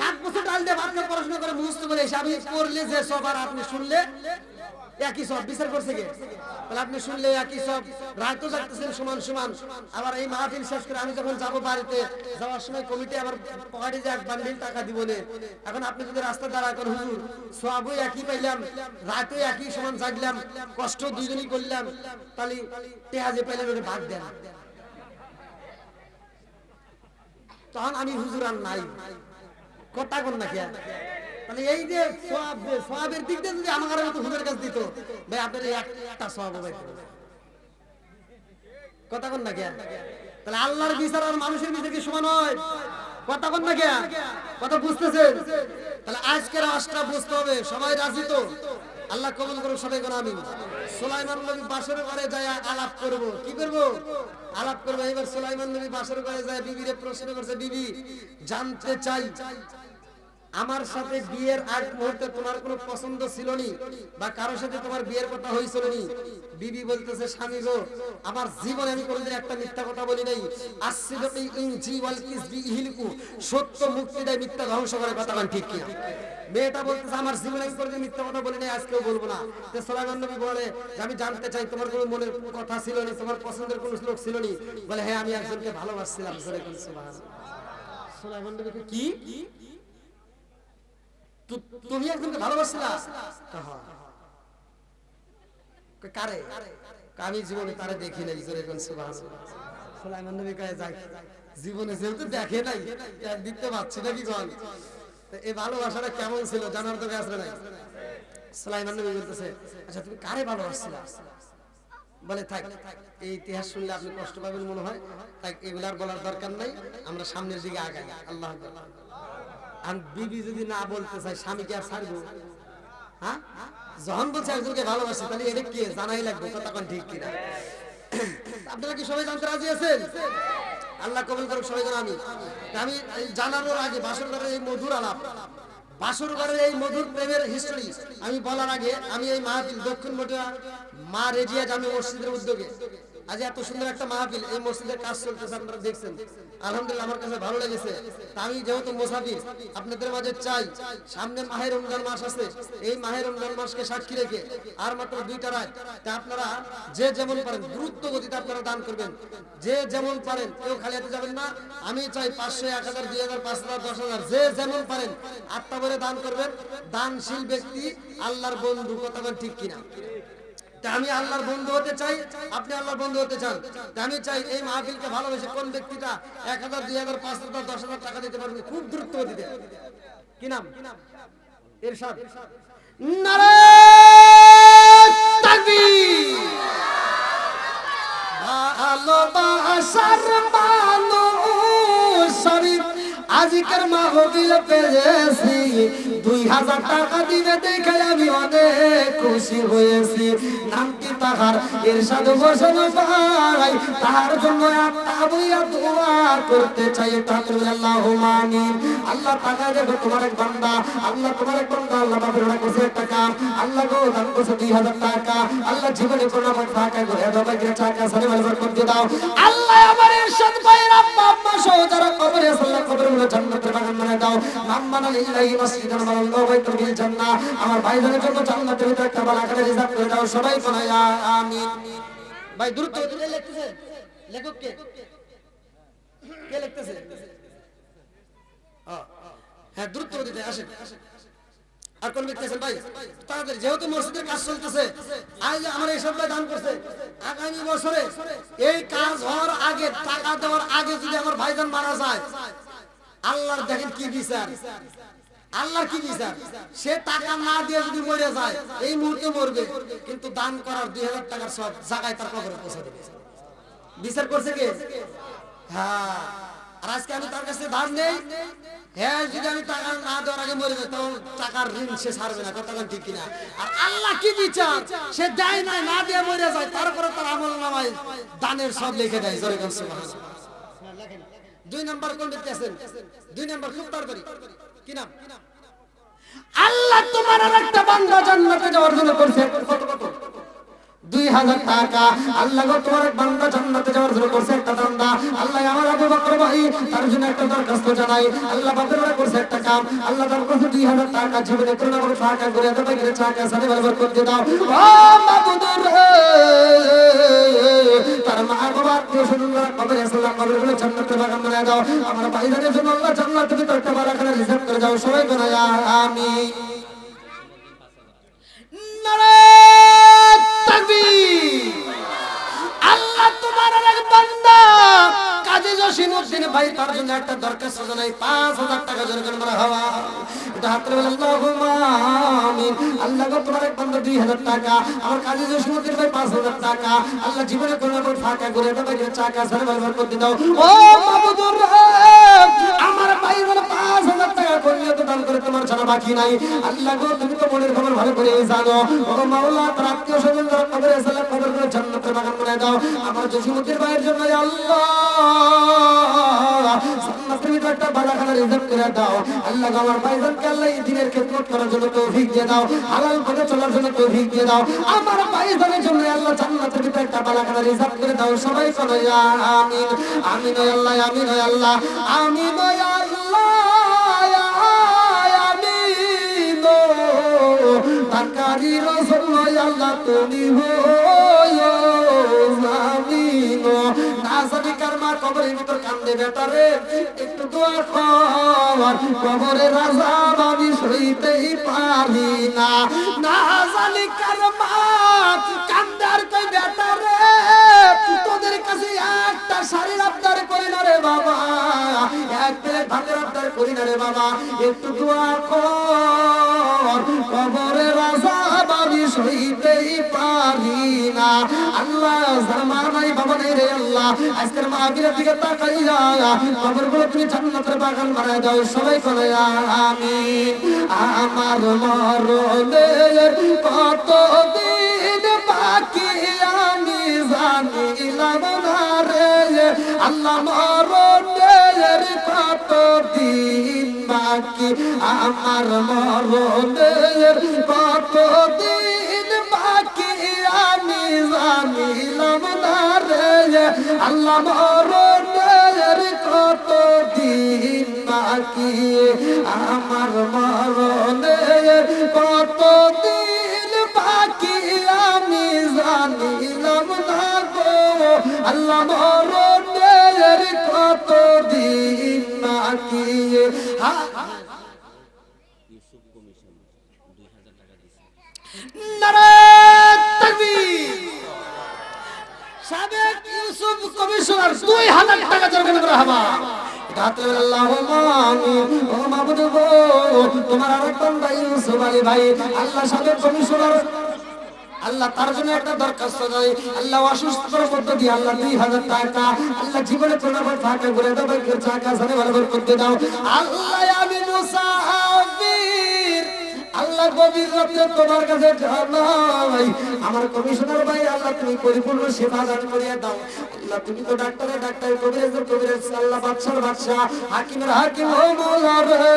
7 বছর ডাল দিয়ে ভাত খেয়ে পড়াশোনা করে মুখস্থ করে এসে আমি পড়লে যে সবার আপনি শুনলে একই সব বিচার করছে কে তাহলে আপনি শুনলে একই সব রায়তো যাচ্ছেন সমান সমান আবার এই মাহফিল শেষ করে আমি যখন যাব বাড়িতে যাওয়ার সময় কমিটি আবার পকেটে যে 1 বান্ডিল টাকা দিব না এখন আপনি যদি রাস্তা দাঁড়া করেন হুজুর সওয়াবও একই পাইলাম রায়তো একই সমান জাগলাম কষ্ট দুইজনই করলাম তাহলে টেহা যে পাইলেন ওটা ভাগ দেন তখন আমি হুজুর আর নাই কথা কোন না কে তাহলে এই যে সওয়াবের দিক দিয়ে যদি আমার মতো হুজুরের কাছে দিত ভাই আপনার একটা সওয়াব হবে কথা কোন না কে তাহলে আল্লাহর বিচার আর মানুষের বিচার কি সমান হয় কথা কোন না কে কথা বুঝতেছেন তাহলে আজকের আশটা বুঝতে হবে সবাই রাজি তো আল্লাহ কবুল করুন সবাই কোন আমিন সুলাইমান নবী বাসর ঘরে যায় আলাপ করব কি করব আলাপ করব এবার সুলাইমান নবী বাসর ঘরে যায় বিবিরে প্রশ্ন করছে বিবি জানতে চাই আমার সাথে বিয়ের আগ মুহূর্তে তোমার কোনো পছন্দ ছিল নি বা কারোর সাথে তোমার বিয়ের কথা হইছিল নি বিবি বলতেছে স্বামী গো আমার জীবনে আমি কোনোদিন একটা মিথ্যা কথা বলি নাই আসসিদকি ইনজি ওয়াল কিসবি ইহলিকু সত্য মুক্তি দেয় মিথ্যা ধ্বংস করে কথা বলেন ঠিক কি মেয়েটা বলতেছে আমার জীবনে আমি কোনোদিন মিথ্যা কথা বলি নাই আজকেও বলবো না তে সুলাইমান নবী বলে যে আমি জানতে চাই তোমার কোনো মনের কথা ছিল নি তোমার পছন্দের কোনো লোক ছিল নি বলে হ্যাঁ আমি একজনকে ভালোবাসছিলাম সুবহানাল্লাহ সুলাইমান নবী কি তুমি একজনকে ভালোবাসছিলা কারে আমি জীবনে তারে দেখি নাই জোরে কোন সুবহানাল্লাহ সুলাইমান নবী কয় যাক জীবনে যেহেতু দেখে নাই দিতে পারছি না কি কোন এই ভালোবাসাটা কেমন ছিল জানার তো কাছে নাই সুলাইমান নবী বলতেছে আচ্ছা তুমি কারে ভালোবাসছিলা বলে থাক এই ইতিহাস শুনলে আপনি কষ্ট পাবেন মনে হয় তাই এগুলার বলার দরকার নাই আমরা সামনের দিকে আগাই আল্লাহ আকবার আর বিবি যদি না বলতে চাই স্বামীকে আর ছাড়বো হ্যাঁ যখন বলছে একজনকে ভালোবাসে তাহলে এটা কি জানাই লাগবে কথা কোন ঠিক কিনা আপনারা কি সবাই জানতে রাজি আছেন আল্লাহ কবুল করুক সবাই যেন আমি জানানোর আগে বাসর ঘরের এই মধুর আলাপ বাসর ঘরের এই মধুর প্রেমের হিস্টরি আমি বলার আগে আমি এই মাহফিল দক্ষিণ মটিয়া মা রেজিয়া জামে মসজিদের উদ্যোগে আজ এত সুন্দর একটা মাহফিল এই মসজিদের কাজ চলতেছে আপনারা দেখছেন আলহামদুলিল্লাহ আমার কাছে ভালো লেগেছে আমি যেহেতু মুসাফির আপনাদের মাঝে চাই সামনে মাহে রমজান মাস আছে এই মাহে রমজান মাসকে সাক্ষী রেখে আর মাত্র 2টা রাত তা আপনারা যে যেমন পারেন দ্রুত গতিতে আপনারা দান করবেন যে যেমন পারেন কেউ খালি হাতে যাবেন না আমি চাই 500 1000 2000 5000 10000 যে যেমন পারেন আত্মা ভরে দান করবেন দানশীল ব্যক্তি আল্লাহর বন্ধু কথা বলেন ঠিক কিনা আমি আল্লাহর বন্ধু হতে চাই আপনি আল্লাহর বন্ধু হতে চান আমি চাই এই মাহফিলকে ভালোবেসে কোন ব্যক্তিটা 1000 2000 5000 10000 টাকা দিতে পারবে খুব দ্রুত গতিতে কি নাম ইরশাদ নারে তাকবীর ভালোবাসার মানুষ সবই আজ আজিকের মাহফিল পেয়েছি 2000 টাকা দিবে দেখে আমি অনেক খুশি হয়েছি নামটি তাহার ইরশাদ হোসেন ভাই তার জন্য একটা বইয়া দোয়া করতে চাই তাকবীর আল্লাহুম্মা আমিন আল্লাহ তাআলা দেখো তোমার এক বান্দা আল্লাহ তোমার এক বান্দা আল্লাহ বাবার ওরা কইছে টাকা আল্লাহ গো দান করছে 2000 টাকা আল্লাহ জীবনে কোনো টাকা করে দাও বাইরে টাকা সারে বরকত করে দাও আল্লাহ আমার ইরশাদ ভাইয়ের আব্বা আম্মা সহ যারা কবরে আল্লাহ কবরগুলো জান্নাতের বাগান বানায় দাও মাম্মানা লিল্লাহি মাসজিদান বানাল্লাহু বাইতুল ফিল জান্নাহ আমার ভাইদের জন্য জান্নাতের ভিতরে একটা বালাকারে রিজার্ভ করে দাও সবাই বলে আমিন ভাই দ্রুত দিলে লিখতেছে লেখক কে কে লিখতেছে হ্যাঁ দ্রুত দিতে আসেন আর কোন লিখতেছেন ভাই তাদের যেহেতু মসজিদের কাজ চলতেছে আজ আমার এই সব দান করছে আগামী বছরে এই কাজ হওয়ার আগে টাকা দেওয়ার আগে যদি আমার ভাইজান মারা যায় আল্লাহর দেখেন কি বিচার আল্লাহর কি বিচার সে টাকা না দিয়ে যদি মরে যায় এই মুহূর্তে মরবে কিন্তু দান করার 2000 টাকার সব জায়গায় তার কবরে পৌঁছে দেবে বিচার করছে কে হ্যাঁ আর আজকে আমি তার কাছে ধার নেই হ্যাঁ যদি আমি টাকা না দেওয়ার আগে মরে যাই তখন টাকার ঋণ সে ছাড়বে না কথা ঠিক কিনা আর আল্লাহ কি বিচার সে দেয় না দিয়ে মরে যায় তারপরে তার আমলনামায় দানের সব লিখে দেয় জোরে গান সুবহানাল্লাহ 2 নাম্বার কোন ব্যক্তি আছেন 2 নাম্বার খুব তাড়াতাড়ি কি নাম আল্লাহ তোমার আরেকটা বান্দা জান্নাতে যাওয়ার জন্য করছে কত 2000 টাকা আল্লাহ গো তোমার এক বান্দা জান্নাতে যাওয়ার জন্য করছে একটা বান্দা আল্লাহ আমার আবু বকর ভাই তার জন্য একটা দরখাস্ত জানাই আল্লাহ বান্দা করছে একটা কাম আল্লাহ তার কাছে 2000 টাকা জীবনে কোনো না টাকা করে এত বাইরে টাকা সারে বরকত করে দাও ও মাবুদুর তার মা বাবা আত্মীয় স্বজনরা কবরে আসলাম কবরগুলো জান্নাতের বাগান বানায় দাও আমার ভাইদের জন্য আল্লাহ জান্নাতের ভিতর একটা বারাকার রিজার্ভ করে দাও সবাই বলে আমিন নারায়ে তাকবীর আল্লাহ তোমার এক বান্দা কাজী জসিমউদ্দিন ভাই তার জন্য একটা দরখাস্ত জানাই 5000 টাকা জোরে করে মারা হওয়া এটা হাতে বলে আল্লাহুম্মা আমিন আল্লাহ গো তোমার এক বান্দা 2000 টাকা আমার কাজী জসিমউদ্দিন ভাই 5000 টাকা আল্লাহ জীবনে কোনো না টাকা করে দাও বাইরে টাকা সারে বরকত করে দাও ও মাবুদুর আমার ভাইদের 5000 টাকা করিয়ে তো দান করে তোমার ছাড়া বাকি নাই আল্লাহ গো তুমি তো মনের খবর ভালো করে জানো ও মাওলা তার আত্মীয় স্বজন যারা কবরে সালাত কবরগুলো জান্নাতের বাগান বানায় দাও আমার জসিমউদ্দিন ভাইয়ের জন্য আল্লাহ জান্নাতের ভিতরে একটা বালাখানা রিজার্ভ করে দাও আল্লাহ আমার ভাইজানকে আল্লাহ এই দিনের খেদমত করার জন্য তৌফিক দিয়ে দাও হালাল পথে চলার জন্য তৌফিক দিয়ে দাও আমার ভাইজানের জন্য আল্লাহ জান্নাতের ভিতরে একটা বালাখানা রিজার্ভ করে দাও সবাই বলো আমিন আমিন ও আল্লাহ আমিন ও আল্লাহ আমিন ও আল্লাহ আমিন ও তাকারি রাসূল আল্লাহ তুমি হো আমিন নাজানি কারমা কবরের ভিতর কান্দে বেটারে একটু দোয়া কর কবরের আযাব আমি সইতেই পারি না নাজানি কারমা কান্দার কই বেটারে তোদের কাছে একটা শাড়ির আবদার করি না রে বাবা এক প্লেট ভাতের আবদার করি না রে বাবা একটু দোয়া কর কবরের আযাব আমি সইতেই পারি না আল্লাহ জামা নাই বাবা নাই রে আল্লাহ আজকের মাহফিলের দিকে তাকাইয়া কবরগুলো তুমি জান্নাতের বাগান বানায় দাও সবাই বলে আমিন আমার মরণের কতদিন বাকি আমি জানিলাম না রে আল্লাহ মরণের কতদিন বাকি আমার মরণের কতদিন বাকি আমি জানিলাম না রে আল্লাহ মরণের কতদিন বাকি আমার মরণের কতদিন বাকি আমি জানিলাম না গো আল্লাহ মরণের কতদিন বাকি ইউসুফ কমিশন 2000 টাকা দিয়েছে নারায়ে তাকবীর সাবেক ইউসুফ কমিশনার 2000 টাকা জরিমানা করা হবে দাতে আল্লাহুম্মা আমিন ও মাবুদ গো তোমার আরেক বান্দা ইউসুফ আলী ভাই আল্লাহ সাবেক কমিশনার আল্লাহ তার জন্য একটা দরখাস্ত দেয়, আল্লাহ অসুস্থতার মধ্যে দিয়ে আল্লাহ 2000 টাকা আল্লাহ জীবনে তোমার ফাঁকা করে দাও, ব্যাংকের টাকা সাথে বরাবর করতে দাও। আল্লাহ আমি মুসাফির, আল্লাহ গভীর রাতে তোমার কাছে জানাই, আমার কমিশনার ভাই আল্লাহ তুমি পরিপূর্ণ সেবা দান করিয়া দাও। আল্লাহ তুমি তো ডাক্তারের ডাক্তার, কবিরাজের কবিরাজ, আল্লাহ বাদশার বাদশা, হাকিমের হাকিম ও মওলা রে,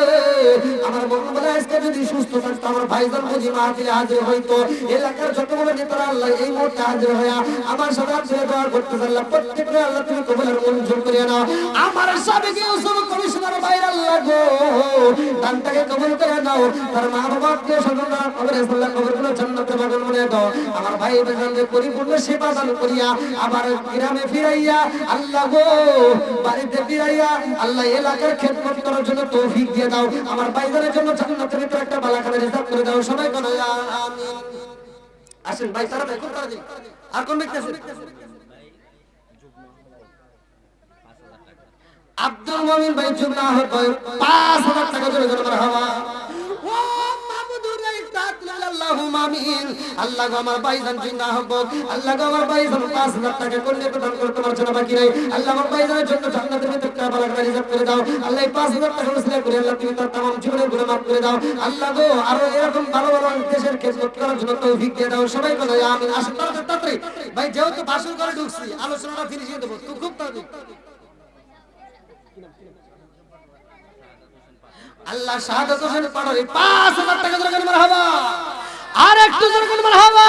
আমার বন্ধুরা আজকে যদি সুস্থ থাকতো আমার ভাইজান বুঝি মাহফিলে হাজির হইতো। এলাকার যতগুলো নেতারা আল্লাহ এই মুহূর্তে হাজির হইয়া আমার সাথে হাজির দোয়া করতে আল্লাহ প্রত্যেকটা আল্লাহ তুমি কবুলের মঞ্জুর করিয়া নাও। আমার সাবেক ইউসুফ কমিশনার ভাই আল্লাহ গো দানটাকে কবুল করে নাও, তার মা বাবাকে সদনা কবরে আল্লাহ কবরগুলো জান্নাতে বাগান বানিয়ে দাও। আমার ভাই বেজানকে পরিপূর্ণ সেবা দান করিয়া আবার গ্রামে ফিরাইয়া আল্লাহ গো বাড়িতে ফিরাইয়া আল্লাহ এলাকার খেদমত করার জন্য তৌফিক দিয়ে দাও। আমার ভাইজানের জন্য জান্নাতের ভিতরে একটা বালাখানা রিজার্ভ করে দাও। সবাই বলো আমিন। আসেন ভাই তারা দেখুন তারা দিন। আর কোন ব্যক্তি আছেন? আব্দুল মুমিন ভাই যুবনা আহত ভাই 5000 টাকা জোরে জোরে মারহাবা। ও মাবুদুর আল্লাহুম্মা আমিন। আল্লাহ গো আমার ভাইজান জিন্দা হক, আল্লাহ গো আমার ভাইজান 5000 টাকা করলে প্রদান করে তোমার জন্য বাকি নাই। আল্লাহ আমার ভাইজানের জন্য জান্নাতের ভিতরে একটা বালাখানা রিজার্ভ করে দাও। আল্লাহ এই 5000 টাকা উসিলা করে আল্লাহ তুমি তার तमाम জীবনের গুনাহ মাফ করে দাও। আল্লাহ গো আরো এরকম ভালো ভালো দেশের খেদমত করার জন্য তৌফিক দিয়ে দাও। সবাই বলো আমিন। আসুন তাড়াতাড়ি ভাই, যেহেতু ভাষণ করে ঢুকছি আলোচনাটা ফিনিশিয়ে দেব, তো খুব তাড়াতাড়ি। আল্লাহ শাহাদাত হোসেন পাড়ারি 5000 টাকা জোরে মারহাবা। আর একটু জোরে মারহাবা।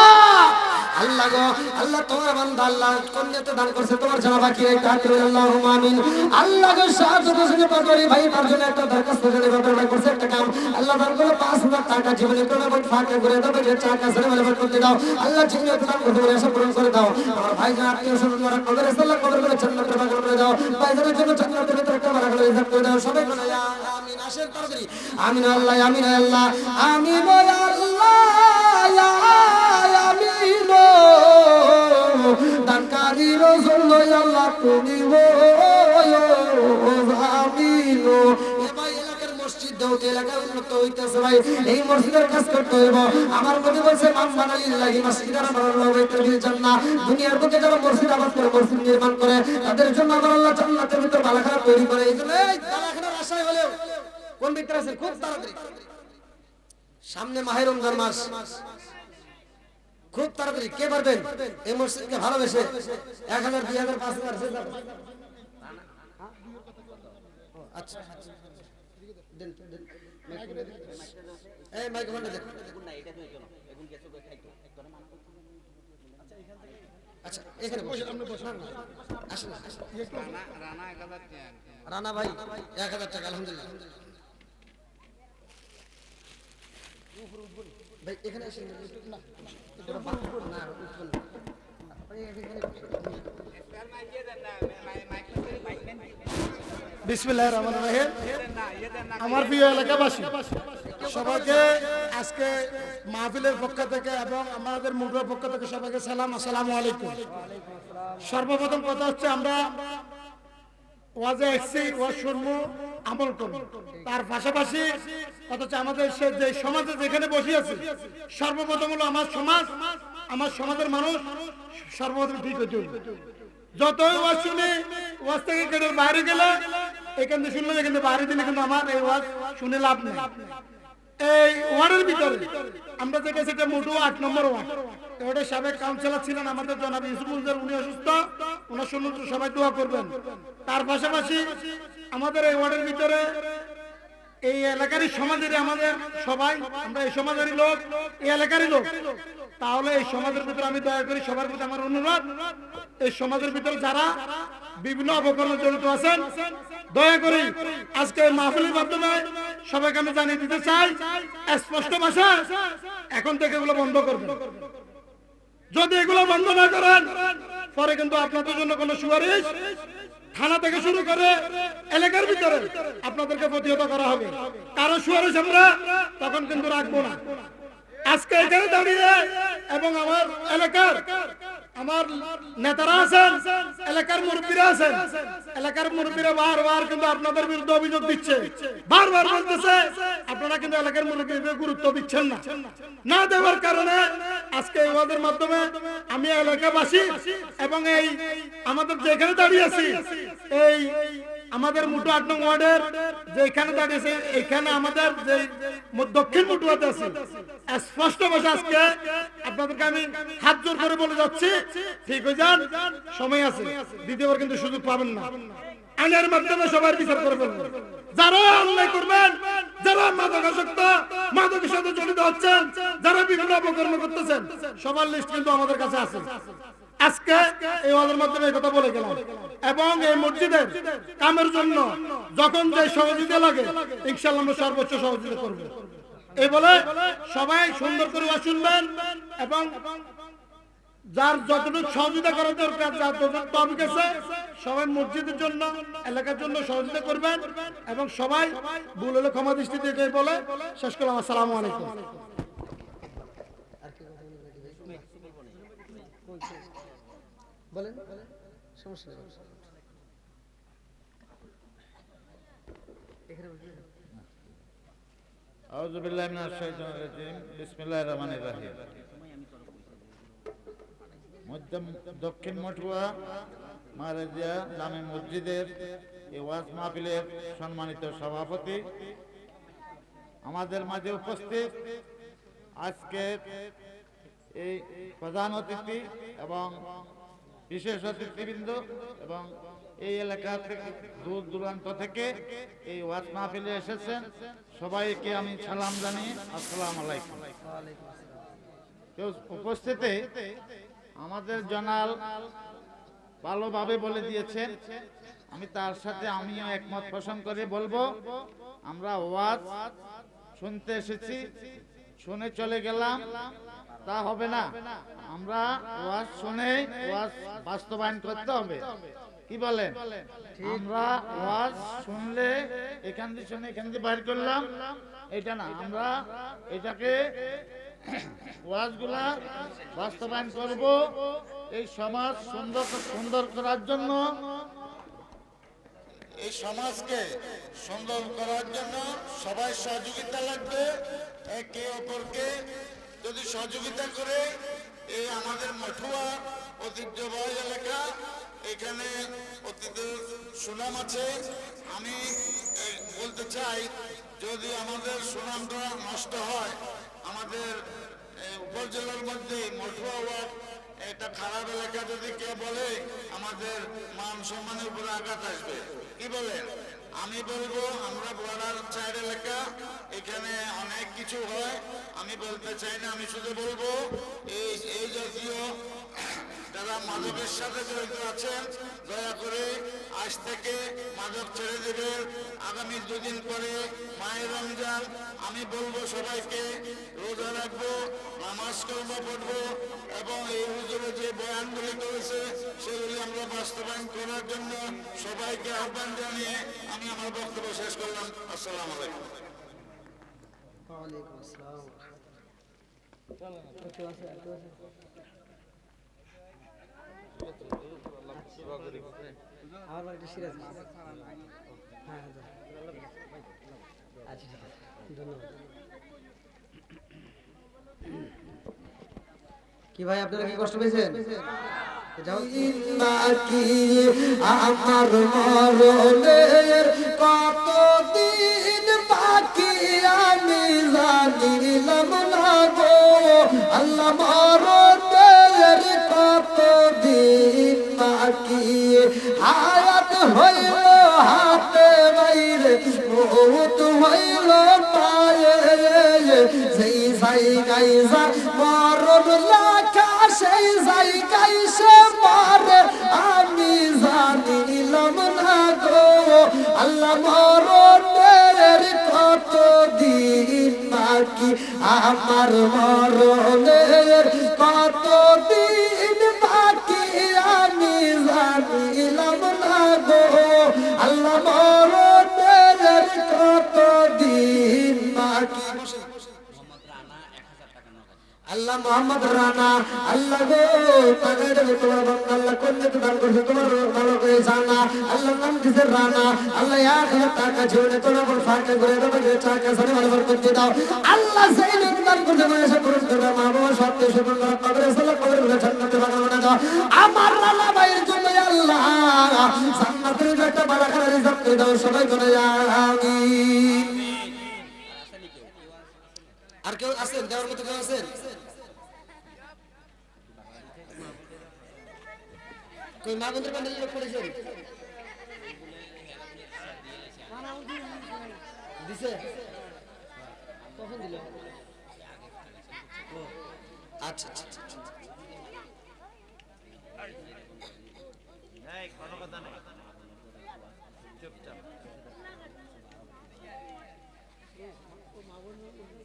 আল্লাহ গো আল্লাহ তোমার বান্দা আল্লাহ কন্যাতে দান করছে তোমার জানা বাকি নাই, তাআতির আল্লাহুম্মা আমিন। আল্লাহ গো শাহাদাত হোসেন পাড়ারি ভাই তার জন্য একটা দরখাস্ত করে ব্যাপার করছে একটা কাম, আল্লাহ দান করে 5000 টাকা জীবনে তোমার বড় ফাঁকা করে দাও, যে টাকা সারা বলে করতে দাও। আল্লাহ জীবনে দান করতে বলে সব পূরণ করে দাও। আমার ভাইজান আত্মীয় স্বজন যারা কবরে আল্লাহ কবর করে জান্নাতের বাগান করে দাও। ভাইজানের জন্য জান্নাতের ভিতরে একটা বাগান রিজার্ভ করে দাও। সবাই বলো আমিন। আসেন তাড়াতাড়ি। আমিন আল্লাহ আমিন আল্লাহ আমিন আল্লাহ আমিন। দানকারী রাসূল আল্লাহ তুমি আমিন। এ ভাই এলাকার মসজিদ দাও, এলাকার উন্নত হইতেছে ভাই, এই মসজিদের কাজ করতে হইব। আমার মনে বলছে মান বানালিল্লাহি মাসজিদান আমারুল্লাহ বাইতুল জান্নাহ, দুনিয়ার বুকে যারা মসজিদ আবাদ করে মসজিদ নির্মাণ করে তাদের জন্য আমার আল্লাহ জান্নাতের ভিতর বালাখানা তৈরি করে। এইজন্য এই বালাখানার আশায় হলেও কোন ব্যক্তি আছেন খুব তাড়াতাড়ি, সামনে মাহে রমজান মাস, খুব তাড়াতাড়ি কে পারবেন এই মসজিদকে ভালোবেসে 1000 2000 5000 আচ্ছা দেন দেন এই মাইক্রোফোন দেন। আচ্ছা এখানে বসেন, আপনি বসেন না, আসেন রানা ভাই 1000 টাকা আলহামদুলিল্লাহ ভাই এখানে এসে না না উঠবেন ভাই এখানে বিসমিল্লাহির রহমানির রহিম। আমার প্রিয় এলাকাবাসী সবাইকে আজকে মাহফিলের পক্ষ থেকে এবং আমাদের মুদ্রার পক্ষ থেকে সবাইকে সালাম, আসসালামু আলাইকুম। সর্বপ্রথম কথা হচ্ছে আমরা ওয়াজে এসেছি, ওয়াজ শুনবো, আমল করবো। তার পাশাপাশি কথা হচ্ছে আমাদের যে সমাজে যেখানে বসে আছি সর্বপ্রথম হলো আমার সমাজ, আমার সমাজের মানুষ সর্বপ্রথম ঠিক হইতে হবে। যতই ওয়াজ শুনে ওয়াজ থেকে গেটের বাইরে গেলে এখান থেকে শুনলে এখান থেকে বাইরে দিলে কিন্তু আমার এই ওয়াজ শুনে লাভ নেই। এই ওয়ার্ডের ভিতরে আমরা যে গেছি এটা মোটু 8 নম্বর ওয়ার্ড, ওটা সাবেক কাউন্সিলর ছিলেন আমাদের জনাব ইউসুফুল, উনি অসুস্থ, ওনার শুনুন সবাই দোয়া করবেন। তার পাশাপাশি আমাদের এই ওয়ার্ডের ভিতরে এই এলাকারই সমাজের আমাদের সবাই আমরা এই সমাজেরই লোক, এই এলাকারই লোক। তাহলে এই সমাজের ভিতরে আমি দয়া করি সবার প্রতি আমার অনুরোধ, এই সমাজের ভিতরে যারা বিভিন্ন অপকর্মে জড়িত আছেন দয়া করি আজকে মাহফিলের মাধ্যমে সবাইকে আমি জানিয়ে দিতে চাই স্পষ্ট ভাষায় এখন থেকে এগুলো বন্ধ করবেন। যদি এগুলো বন্ধ না করেন পরে কিন্তু আপনাদের জন্য কোনো সুপারিশ থানা থেকে শুরু করে এলাকার ভিতরে আপনাদেরকে প্রতিহত করা হবে। কারো সুপারিশ আমরা তখন কিন্তু রাখবো না। আজকে এখানে দাঁড়িয়ে এবং আমার এলাকার আমার নেতারা আছেন, এলাকার মুরব্বীরা আছেন, এলাকার মুরব্বীরা বারবার কিন্তু আপনাদের বিরুদ্ধে অভিযোগ দিচ্ছে, বারবার বলতেছে আপনারা কিন্তু এলাকার মুরব্বীদের গুরুত্ব দিচ্ছেন না। না দেওয়ার কারণে আজকে এই ওয়াজের মাধ্যমে আমি এলাকাবাসী এবং এই আমাদের যেখানে দাঁড়িয়ে আছি এই আমাদের মুটু 8 নং ওয়ার্ডের যেখানে দাঁড়িয়েছে এখানে আমাদের যে দক্ষিণ মুটুয়াতে আছে স্পষ্ট ভাষা আজকে আপনাদেরকে আমি হাত জোর করে বলে যাচ্ছি ঠিক হয়ে যান, সময় আছে, দ্বিতীয়বার কিন্তু সুযোগ পাবেন না। আইনের মাধ্যমে সবার বিচার করে ফেলবেন। যারা অন্যায় করবেন, যারা মাদকাসক্ত মাদকের সাথে জড়িত হচ্ছেন, যারা বিভিন্ন অপকর্ম করতেছেন, সবার লিস্ট কিন্তু আমাদের কাছে আছে। আজকে এই ওয়াজের মাধ্যমে এই কথা বলে গেলাম এবং এই মসজিদের কামের জন্য যখন যে সহযোগিতা লাগে ইনশাআল্লাহ আমরা সর্বোচ্চ সহযোগিতা করব। এই বলে সবাই সুন্দর করে ওয়াজ শুনবেন এবং যার যতটুকু সহযোগিতা করার দরকার, যার যতটুকু টপিক আছে সবাই মসজিদের জন্য এলাকার জন্য সহযোগিতা করবেন এবং সবাই ভুল হলে ক্ষমা দৃষ্টিতে এটাই বলে শেষ করলাম। আসসালামু আলাইকুম। বলেন, সমস্যা নেই। আউযু বিল্লাহি মিনাশ শাইতানির রাজিম। বিসমিল্লাহির রহমানির রহিম। দক্ষিণ মঠুয়া মারাজিয়া জামে মসজিদের এই ওয়াজ মাহফিলের সম্মানিত সভাপতি, আমাদের মাঝে উপস্থিত আজকে এই প্রধান অতিথি এবং বিশেষ অতিথিবৃন্দ এবং এই এলাকা থেকে দূর দূরান্ত থেকে এই ওয়াজ মাহফিলে এসেছেন, সবাইকে আমি সালাম জানিয়ে আসসালামু আলাইকুম। উপস্থিতে আমাদের জনাল ভালোভাবে বলে দিয়েছেন, আমি তার সাথে আমিও একমত পোষণ করে বলবো, আমরা ওয়াজ শুনতে এসেছি, শুনে চলে গেলাম তা হবে না। আমরা ওয়াজ শুনে ওয়াজ বাস্তবায়ন করতে হবে। কি বলেন? আমরা ওয়াজ শুনলে এখান থেকে শুনে এখান থেকে বাইর করলাম এটা না, আমরা এটাকে ওয়াজগুলা বাস্তবায়ন করব। এই সমাজ সুন্দর করার জন্য, এই সমাজকে সুন্দর করার জন্য সবাই সহযোগিতা লাগবে। একে অপরকে যদি সহযোগিতা করে, এই আমাদের মঠুয়া ঐতিহ্যবাহী এলাকা, এখানে অতীতের সুনাম আছে। আমি বলতে চাই, যদি আমাদের সুনামটা নষ্ট হয়, আমাদের উপজেলার মধ্যে মঠুয়া ওয়ার্ড একটা খারাপ এলাকা যদি কেউ বলে, আমাদের মান সম্মানের উপরে আঘাত আসবে। কি বলেন? আমি বলবো, আমরা বর্ডার সাইড এলাকা, এখানে অনেক কিছু হয়, আমি বলতে চাই না। আমি শুধু বলবো, এই জাতীয় যারা মাদকের সাথে জড়িত আছেন, দয়া করে আজ থেকে মাদক ছেড়ে দেবেন। আগামী 2 দিন পরে মায়ের রমজান, আমি বলবো সবাইকে রোজা রাখবো, নামাজ কর্ম পড়বো এবং এই হুজুরে যে বয়ানগুলি করেছে সেগুলি আমরা বাস্তবায়ন করার জন্য সবাইকে আহ্বান জানিয়ে আমি আমার বক্তব্য শেষ করলাম। আসসালামু আলাইকুম। ওয়ালাইকুম আসসালাম। আমার বাড়িটা সিরাজ। হ্যাঁ, আচ্ছা, ঠিক আছে, ধন্যবাদ। কি ভাই, আপনারা কি কষ্ট পেয়েছেন? নাকি আমার মরণের কতদিন বাকি আমি জানিলাম না গো, আল্লাহ মরণের কতদিন বাকি, হায়াত হইল হাতে বাইরে, মৌত হইল পায়ে, সেই জায়গায় যা মরণ লেখা সেই জায়গায় সে মরে আমি জানিলাম না গো, আল্লাহ মরণের কতদিন বাকি, আমার মরণের কতদিন বাকি আমি জানিলাম না গো, আল্লাহ মরণের কতদিন বাকি। আল্লাহ মোহাম্মদ রানা, আল্লাহ গো টাকাটা তোমার বান্দা, আল্লাহ কন্যা তো দান করছে তোমার ভালো করে জানা, আল্লাহ নাম দিছে রানা, আল্লাহ 1000 টাকা ঝুড়ে তোমার উপর ফাঁকা করে দেবে, টাকা সারে ভালো করতে দাও, আল্লাহ সেই দান করছে মানুষের পুরস্কার মা বাবা সব দুশমন যারা কবরে চলে কবরে গুলো জান্নাতে বাগান বানায় দাও আমার লালা ভাইয়ের জন্য আল্লাহ জান্নাতের একটা বাগান রিজার্ভ করে দাও সবাই বলে আমিন। আর কেউ আছেন দেওয়ার মতো কেউ আছেন? কই মা বন্ধুর প্যান্ডেলে লোক পড়েছেন দিছে কখন দিল? আচ্ছা আচ্ছা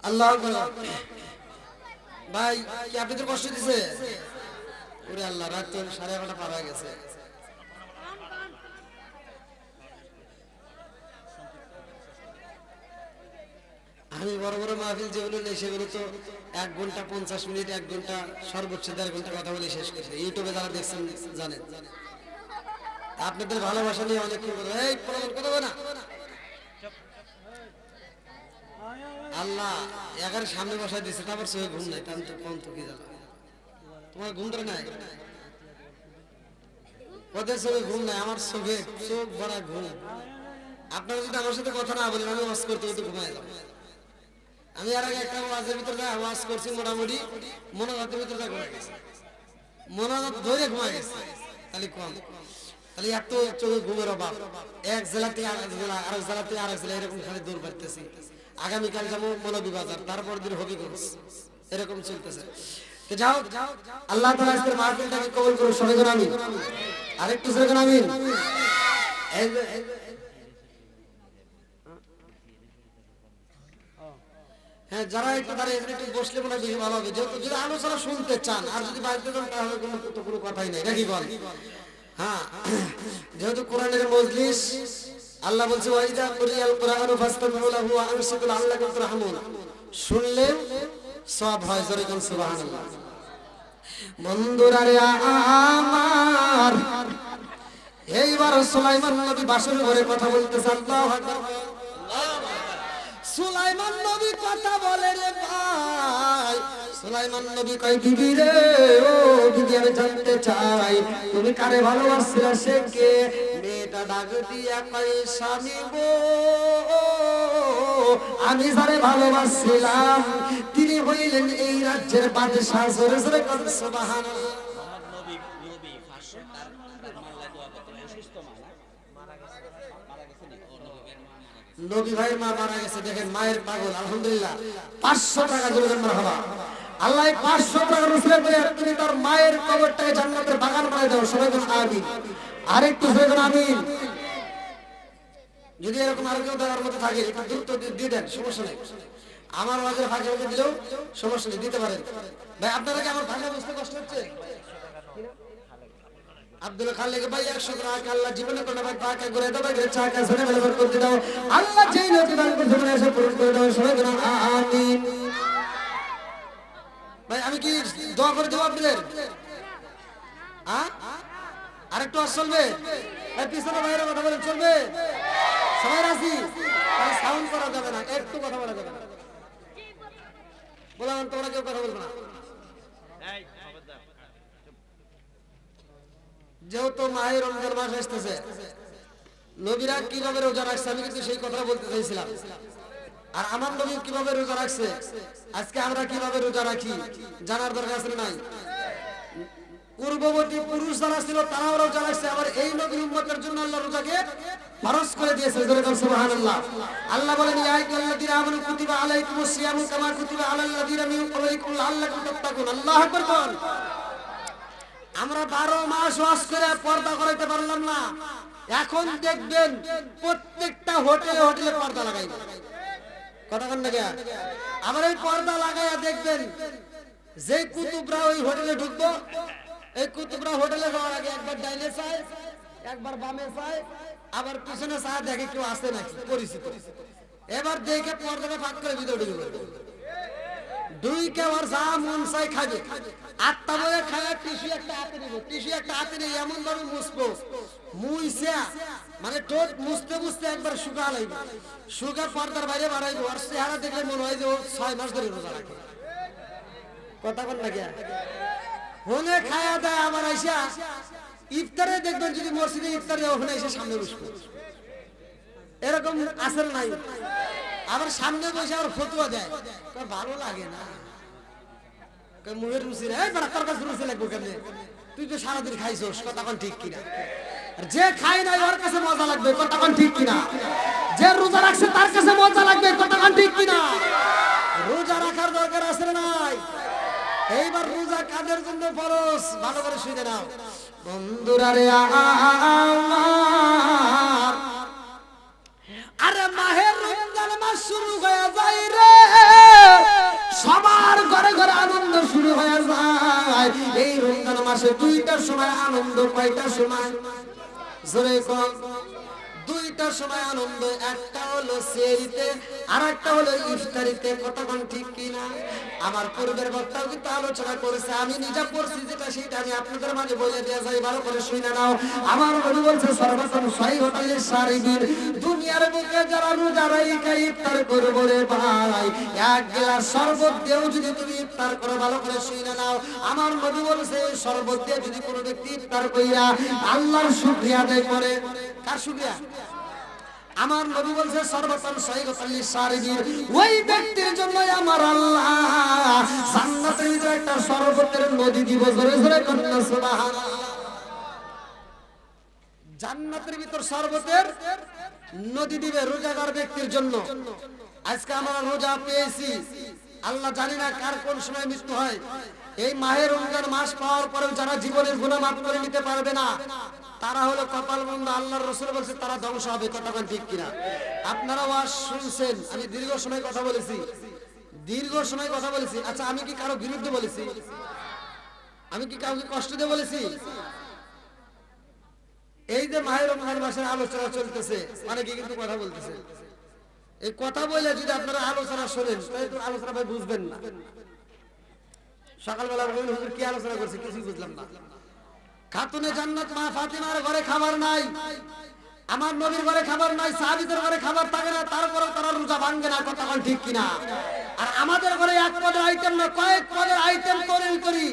আল্লাহ ভাই কি আপনাদের কষ্ট দিছে? ওরে আল্লাহ রাত তো 11:30 পার হয়ে গেছে। আমি বড় বড় মাহফিল যেগুলো নেই সেগুলো তো 1 ঘন্টা 50 মিনিট 1 ঘন্টা সর্বোচ্চ 1.5 ঘন্টা কথা বলে শেষ করছে। ইউটিউবে যারা দেখছেন জানেন আপনাদের ভালোবাসা নিয়ে অনেক এই কথা বলে না আল্লাহ এগারে সামনে বসায় দিচ্ছে তারপর চোখে ঘুম নাই তার তো কম তো কি জানো তোমার ঘুমটা নাই ওদের চোখে ঘুম নাই আমার চোখে চোখ ভরা ঘুম। আপনারা যদি আমার সাথে কথা না বলেন আমি ওয়াজ করতে করতে ঘুমায় যাবো। আমি আর আগে একটা ওয়াজের ভিতরে ওয়াজ করছি মোটামুটি মনোজাতের ভিতরে ঘুমায় গেছে মনোজাত ধরে ঘুমায় গেছে তাহলে কম তাহলে এত চোখে ঘুমের অভাব এক জেলা থেকে আরেক জেলা আরেক জেলা থেকে আরেক জেলা এরকম খালি দৌড় পাইতেছি। আগামীকাল যাবো মৌলভীবাজার তারপর দিন হবিগঞ্জ এরকম চলতেছে। তো যাও আল্লাহ তাআলা আজকের মাহফিলটাকে কবুল করুন সবাই করে আমিন। আরেকটু জোরে করে আমিন। হ্যাঁ যারা একটু দাঁড়িয়ে একটু বসলে মনে হয় বেশি ভালো হবে যেহেতু যদি আলোচনা শুনতে চান আর যদি বাড়িতে যান তাহলে কোনো কথাই নেই নাকি বল? হ্যাঁ যেহেতু কোরআনের মজলিস আল্লাহ বলছে ওয়াইদা কুরিয়াল কুরআনু ফাসতামিউ লাহু ওয়া আনসিতু লাআল্লাকুম তুরহামুন শুনলে সওয়াব হয় জোরে কোন সুবহানাল্লাহ। বন্ধুরা রে আমার এইবার সুলাইমান নবী বাসর ঘরে কথা বলতেছে আল্লাহু আকবার। সুলাইমান নবী কথা বলে রে ভাই সুলাইমান নবী কয় বিবি রে ও বিবি আমি জানতে চাই তুমি কারে ভালোবাসছিলা সে কে? মেয়েটা ডাক দিয়া কয় স্বামী গো আমি যারে ভালোবাসছিলাম তিনি হইলেন এই রাজ্যের বাদশা। জোরে জোরে কোন সুবহানাল্লাহ। নবী নবী ফাঁসে তার মাল্লা দোয়া করতে অসুস্থ মারা গেছে নি ও নবীর মা মারা গেছে নবী ভাই মা মারা গেছে দেখেন মায়ের পাগল আলহামদুলিল্লাহ 500 টাকা জোরে মারহাবা। আল্লাহ 500 টাকা রসুলের করে তুমি তার মায়ের কবরটাকে জান্নাতের বাগান বানাই দাও সবাই বলুন আমিন। আরেকটু জোরে বলুন আমিন। যদি এরকম আর কেউ দেওয়ার মতো থাকে একটু দ্রুত দিয়ে দেন সমস্যা নেই। আমার ওয়াজের ভাগে মধ্যে দিলেও সমস্যা নেই দিতে পারেন। ভাই আপনারা কি আমার ভাষা বুঝতে কষ্ট হচ্ছে? আব্দুল খালেক ভাই 100 টাকা আল্লাহ জীবনে কোন ভাই টাকা করে দাও ভাই টাকা শুনে বের করে দাও আল্লাহ যেই নবী দান করতে মনে এসে পূরণ করে দাও সবাই বলুন আমিন। ভাই আমি কি দোয়া করে দেব আপনাদের? হ্যাঁ আরেকটু আর চলবে? ভাই পিছনে বাইরে কথা বলেন চলবে? সবাই রাজি? তাহলে সাউন্ড করা যাবে না একটু কথা বলা যাবে না বললাম তোমরা কেউ কথা বলবে না। যেহেতু মাহে রমজান মাস আসতেছে নবীরা কিভাবে রোজা রাখছে আমি কিন্তু সেই কথা বলতে চাইছিলাম। আর আমার নবী কিভাবে রোজা রাখছে আজকে আমরা কিভাবে রোজা রাখি জানার দরকার আছে নাই? পূর্ববর্তী পুরুষ যারা ছিল তারাও রোজা রাখছে আবার এই নবীর উম্মতের জন্য আল্লাহ রোজাকে ফরজ করে দিয়েছে জোরে বলুন সুবহানাল্লাহ। আল্লাহ বলেন ইয়া আইয়ুহাল্লাযীনা আমানু কুতিবা আলাইকুমুস সিয়ামু কামা কুতিবা আলাল্লাযীনা মিন ক্বাবলিকুম লাআল্লাকুম তাত্তাকুন। আল্লাহু আকবার বল। আমরা 12 মাস ওয়াজ করে পর্দা করাইতে পারলাম না এখন দেখবেন প্রত্যেকটা হোটেলে হোটেলে পর্দা লাগাইবে কথা কন না কে? আবার এই পর্দা লাগাইয়া দেখবেন যে কুতুবরা ওই হোটেলে ঢুকবো এই কুতুবরা হোটেলে যাওয়ার আগে একবার ডাইনে চায় একবার বামে চায় আবার পিছনে চায় দেখে কেউ আসে নাকি পরিচিত এবার দেখে পর্দাটা ফাঁক করে ভিতরে ঢুকে পড়বে দুই কেবার যা মন চাই খাবে আটটা বলে খায় টিস্যু একটা হাতে নিব টিস্যু একটা হাতে নিয়ে এমন ভাবে মুছবো মুইসা মানে ঠোঁট মুছতে মুছতে একবার শুকা লাইব শুকা পর্দার বাইরে বাড়াইবো আর চেহারা দেখলে মনে হয় যে ও 6 মাস ধরে রোজা রাখে কথা বল না কে হলে খায়া দেয় আবার আইসা ইফতারে দেখবেন যদি মসজিদে ইফতারে ওখানে এসে সামনে বসবে এরকম আসল নাই আবার সামনে বসে আর ফতুয়া দেয় ভালো লাগে না মুখের রুচি রে বড় তোর কাছে রুচি লাগবে কেমনে তুই তো সারাদিন খাইছস কথা কোন ঠিক কিনা আর যে খায় নাই ওর কাছে মজা লাগবে কথা কোন ঠিক কিনা যে রোজা রাখছে তার কাছে মজা লাগবে কথা কোন ঠিক কিনা রোজা রাখার দরকার আছে না নাই এইবার রোজা কাদের জন্য ফরজ ভালো করে শুনে নাও বন্ধুরা রে আমার আরে মাহের রমজান মাস শুরু হয়ে যায় রে সবার ঘরে ঘরে আনন্দ শুরু হয়ে যায় এই রমজান মাসে দুইটার সময় আনন্দ কয়টার সময় জোরে কোন দুইটার সময় আনন্দ একটা হলো সেহরিতে আর একটা হলো ইফতারিতে কতক্ষণ ঠিক কিনা আমার পূর্বের বক্তাও কিন্তু আলোচনা করেছে আমি নিজে পড়ছি যেটা সেটা আমি আপনাদের মাঝে বলে দেওয়া যাই ভালো করে শুনে নাও আমার নবী বলছে সর্বপ্রথম সহিহতাল সারিবির দুনিয়ার বুকে যারা রোজা রাখে ইফতার করবে রে ভাই এক গ্লাস শরবত দিয়েও যদি তুমি ইফতার করো ভালো করে শুনে নাও আমার নবী বলছে শরবত দিয়ে যদি কোনো ব্যক্তি ইফতার কইরা আল্লাহর শুকরিয়া আদায় করে কার শুকরিয়া আমার নবী বলছে সর্বপ্রথম সহিহতাল সারিবির ওই ব্যক্তির জন্য আমার আল্লাহ জান্নাতের ভিতরে একটা শরবতের নদী দিব জোরে জোরে বলুন সুবহানাল্লাহ জান্নাতের ভিতর শরবতের নদী দিবে রোজাদার ব্যক্তির জন্য আজকে আমরা রোজা পেয়েছি আল্লাহ জানি না কার কোন সময় মৃত্যু হয় এই মাহে রমজান মাস পাওয়ার পরে যারা জীবনের গুনাহ মাফ করে নিতে পারবে না তারা হলো কপালমন্দ আল্লাহর রাসূল বলেছে তারা ধ্বংস হবে কথা ঠিক কিনা আপনারা ওয়াজ শুনছেন আমি দীর্ঘ সময় কথা বলেছি আচ্ছা আমি কি কারো বিরুদ্ধে বলেছি আমি কি কাউকে কষ্ট দিয়ে বলেছি এই যে মাহে রমজান মাসের আলোচনা চলতেছে অনেকে কিন্তু কথা বলতেছে এই কথা বলে যদি আপনারা আলোচনা শোনেন তাহলে তো আলোচনা ভাই বুঝবেন না সকালবেলা বলবেন হুজুর কি আলোচনা করছে কিছুই বুঝলাম না খাতুনে জান্নাত মা ফাতিমার ঘরে খাবার নাই আমার নবীর ঘরে খাবার নাই সাহাবীদের ঘরে খাবার থাকে না তারপরেও তারা রোজা ভাঙে না কথা কোন ঠিক কিনা আর আমাদের ঘরে এক পদের আইটেম না কয়েক পদের আইটেম তৈরি করি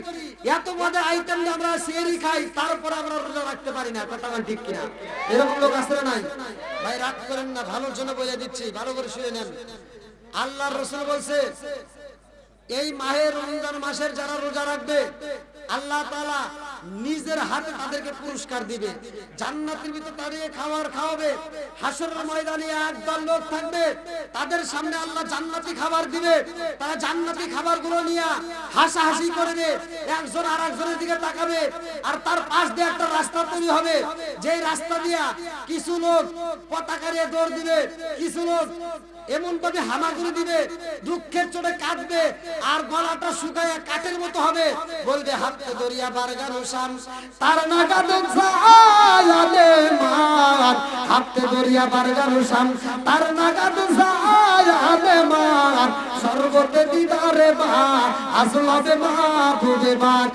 এত পদের আইটেম দিয়ে আমরা সেহরি খাই তারপর আমরা রোজা রাখতে পারি না কথা কোন ঠিক কিনা এরকম লোক আছে না নাই ভাই রাগ করেন না ভালোর জন্য বলে দিচ্ছি ভালো করে শুনে নেন আল্লাহর রাসূল বলছে এই মাহে রমজান মাসের যারা রোজা রাখবে আল্লাহ তাআলা নিজের হাতে তাদেরকে পুরস্কার দিবে জান্নাতের ভিতর দাঁড়িয়ে খাবার খাওয়াবে হাসরের ময়দানে একদল লোক থাকবে তাদের সামনে আল্লাহ জান্নাতি খাবার দিবে তারা জান্নাতি খাবারগুলো নিয়ে হাসাহাসি করবে একজন আরেকজনের দিকে তাকাবে আর তার পাশ দিয়ে একটা রাস্তা তৈরি হবে যেই রাস্তা দিয়া কিছু লোক পতাকা নিয়ে দৌড় দিবে কিছু লোক এমন ভাবে হামাগুড়ি দিবে দুঃখের চোটে কাঁদবে আর গলাটা শুকায় কাঠের মতো হবে বলবে হাতে দরিয়া বারগানো শাম তার নাগাদ জায়ালে মান হাতে দরিয়া বারগানো শাম তার নাগাদ জায়ালে মান সর্বতে দিদারে মা আসলাবে মা বুঝে মান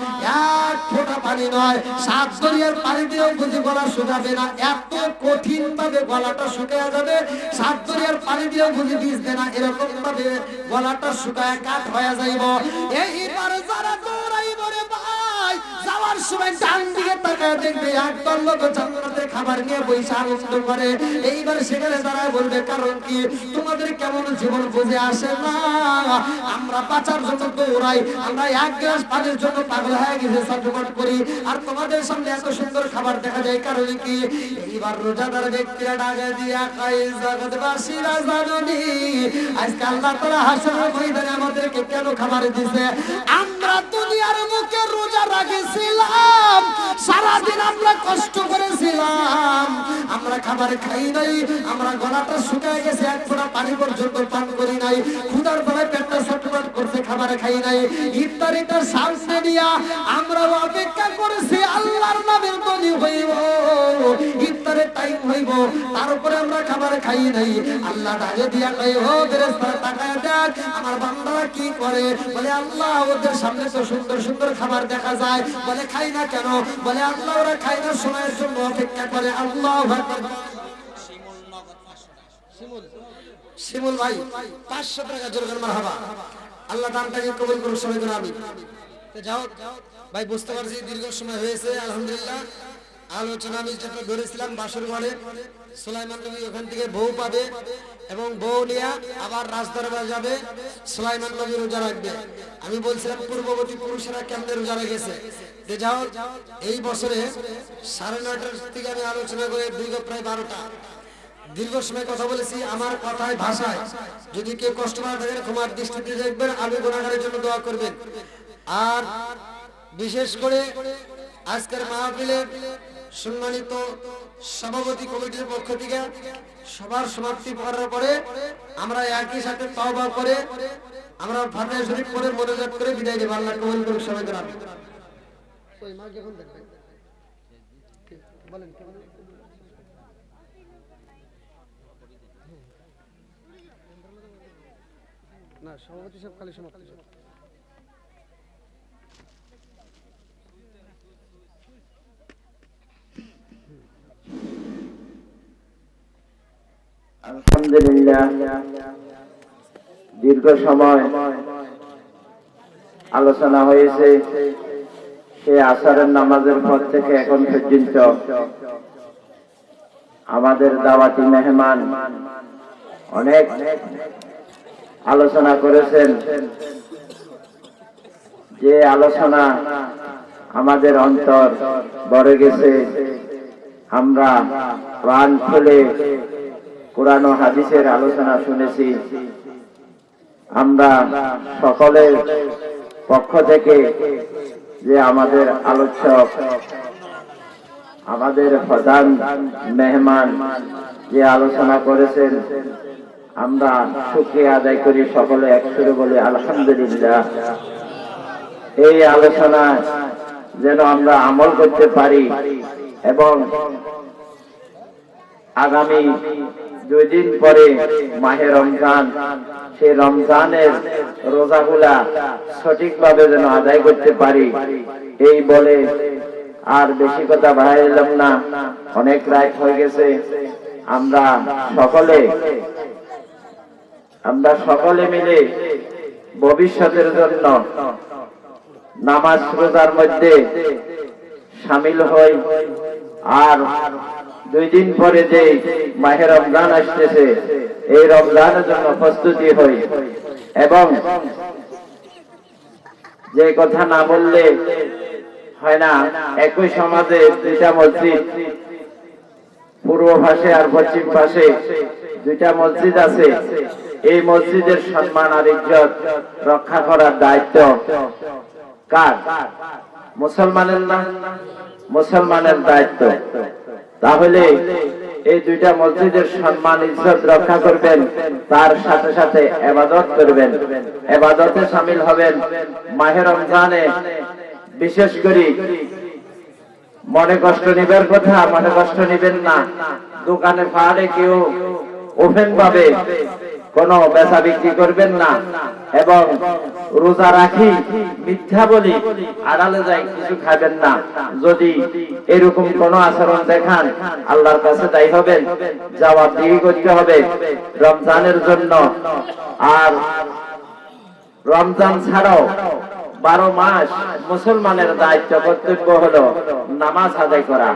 এক ফোঁটা পানি নয় সাত দরিয়ার পানি দিয়েও বুঝি গলা শুকাবে না এত কঠিন ভাবে গলাটা শুকিয়ে যাবে সাত দরিয়ার পানি দিয়েও বুঝি ভিজবে না এরকম ভাবে গলাটা শুকায় কাঠ হয়ে যাইব এইবার যারা দৌড়াইব রে ভাই যাওয়ার সময় ডান দিকে তাকায় দেখবে একদল লোক জান্নাতে খাবার নিয়ে বসে আনন্দ করে এইবার সেখানে দাঁড়ায় বলবে কারণ কি তোমাদের কেমন জীবন বুঝে আসে না আমরা বাঁচার জন্য দৌড়াই আমরা এক গ্লাস পানির জন্য পাগল হয়ে গেছে ছটফট করি আর তোমাদের সামনে এত সুন্দর খাবার দেখা যায় কারণ কি এইবার রোজাদার ব্যক্তিরা ডাকে দিয়া কয় জগৎবাসীরা জানুনি আজকে আল্লাহ তাআলা হাসরের ময়দানে আমাদেরকে কেন খাবার দিয়েছে আমরা দুনিয়ার মুখে রোজা রাখছিলাম সারা দিন আমরা কষ্ট করেছিলাম আমরা খাবার খাই নাই আমরা গলাটা শুকিয়ে গেছে এক ফোঁটা পানি পর্যন্ত পান করি নাই ক্ষুধার বেলায় পেটটা ছটফট করছে খাবার খাই নাই ইফতারিটা সামনে নিয়ে আমরা অপেক্ষা করেছি আল্লাহর নামের বলি হইব ইফতারের টাইম হইব তারপরে আমরা খাবার খাই নাই আল্লাহ ডাকে দিয়া কয় ও ফেরেশতারা তাকায় দেখ আমার বান্দারা কি করে বলে আল্লাহ ওদের সামনে তো সুন্দর সুন্দর খাবার দেখা যায় বলে খাই না কেন বলে আল্লাহ ওরা খাই না সময়ের জন্য অপেক্ষা করে আল্লাহু আকবার শিমুল নগদ 500 টাকা শিমুল ভাই 500 টাকা জোরে করে মারহাবা আল্লাহ দানটাকে কবুল করুন, সবাই করে আমি। তো যাও ভাই, বুঝতে পারছি দীর্ঘ সময় হয়েছে। আলহামদুলিল্লাহ, আলোচনা আমি যেটা ধরেছিলাম বাসর ঘরে সুলাইমান নবী ওখান থেকে বউ পাবে এবং বউ নিয়ে আবার রাজদরবার যাবে, সুলাইমান নবী রোজা রাখবে। আমি বলছিলাম পূর্ববর্তী পুরুষেরা কেমনে রোজা রেখেছে। যে যাও, এই বছরে 9:30 থেকে আমি আলোচনা করে দীর্ঘ প্রায় 12টা দীর্ঘ সময় কথা বলেছি। আমার কথায় ভাষায় যদি কেউ কষ্ট না থাকেন ক্ষমার দৃষ্টিতে দেখবেন, আমি গুনাহগারের জন্য দোয়া করবেন। আর বিশেষ করে আজকের মাহফিলের সম্মানিত সভাপতি কমিটির পক্ষ থেকে সবার সমাপ্তি করার পরে আমরা একই সাথে তওবা করে আমরা ফাতিহা শরীফ পড়ে মোনাজাত করে বিদায় দেব। আল্লাহ কবুল করুন, সবাই করে আমিন। ওই মা যখন দেখবেন বলেন কেমন না, সভাপতি সব খালি সমাপ্ত। আলহামদুলিল্লাহ, দীর্ঘ সময় আলোচনা হয়েছে। সে আসরের নামাজের পর থেকে এখন পর্যন্ত আমাদের দাওয়াতি মেহমান অনেক আলোচনা করেছেন। যে আলোচনা আমাদের অন্তর ভরে গেছে। আমরা প্রাণ খুলে কোরআন ও হাদিসের আলোচনা শুনেছি। আমরা সকলের পক্ষ থেকে যে আমাদের আলোচক, আমাদের প্রধান মেহমান যে আলোচনা করেছেন, আমরা শুকরিয়া আদায় করি, সকলে একসুরে বলে আলহামদুলিল্লাহ। এই আলোচনা যেন আমরা আমল করতে পারি এবং আগামী 2 দিন পরে মাহে রমজান, সেই রমজানের রোজাগুলা সঠিকভাবে যেন আদায় করতে পারি, এই বলে আর বেশি কথা বাড়াইলাম না। অনেক রাত হয়ে গেছে। আমরা সকলে মিলে ভবিষ্যতের জন্য নামাজ রোজার মধ্যে শামিল হই। আর 2 দিন পরে যে মাহে রমজান আসতেছে, এই রমজানের জন্য প্রস্তুতি হই। এবং যে কথা না বললে হয় না, একই সমাজে 2টা মসজিদ, পূর্ব পাশে আর পশ্চিম পাশে 2টা মসজিদ আছে। এই মসজিদের সম্মান আর ইজ্জত রক্ষা করার দায়িত্ব কার? মুসলমানের না? মুসলমানের দায়িত্ব। তাহলে এই 2টা মসজিদের সম্মান ইজ্জত রক্ষা করবেন, তার সাথে সাথে ইবাদত করবেন, ইবাদতে শামিল হবেন। মাহে রমজানে বিশেষ করে মনে কষ্ট নিবার কথা, মনে কষ্ট নিবেন না। দোকানে পাহাড়ে কেউ ওপেন ভাবে কোনো বেচা বিক্রি করবেন না। এবং রোজা রাখি মিথ্যা বলি আড়ালে যাই কিছু খাবেন না। যদি এরকম কোনো আচরণ দেখান, আল্লাহর কাছে দায়ী হবেন, জবাবদিহি করতে হবে রমজানের জন্য। আর রমজান ছাড়াও 12 মাস মুসলমানের দায়িত্ব, কর্তব্য হলো নামাজ আদায় করা।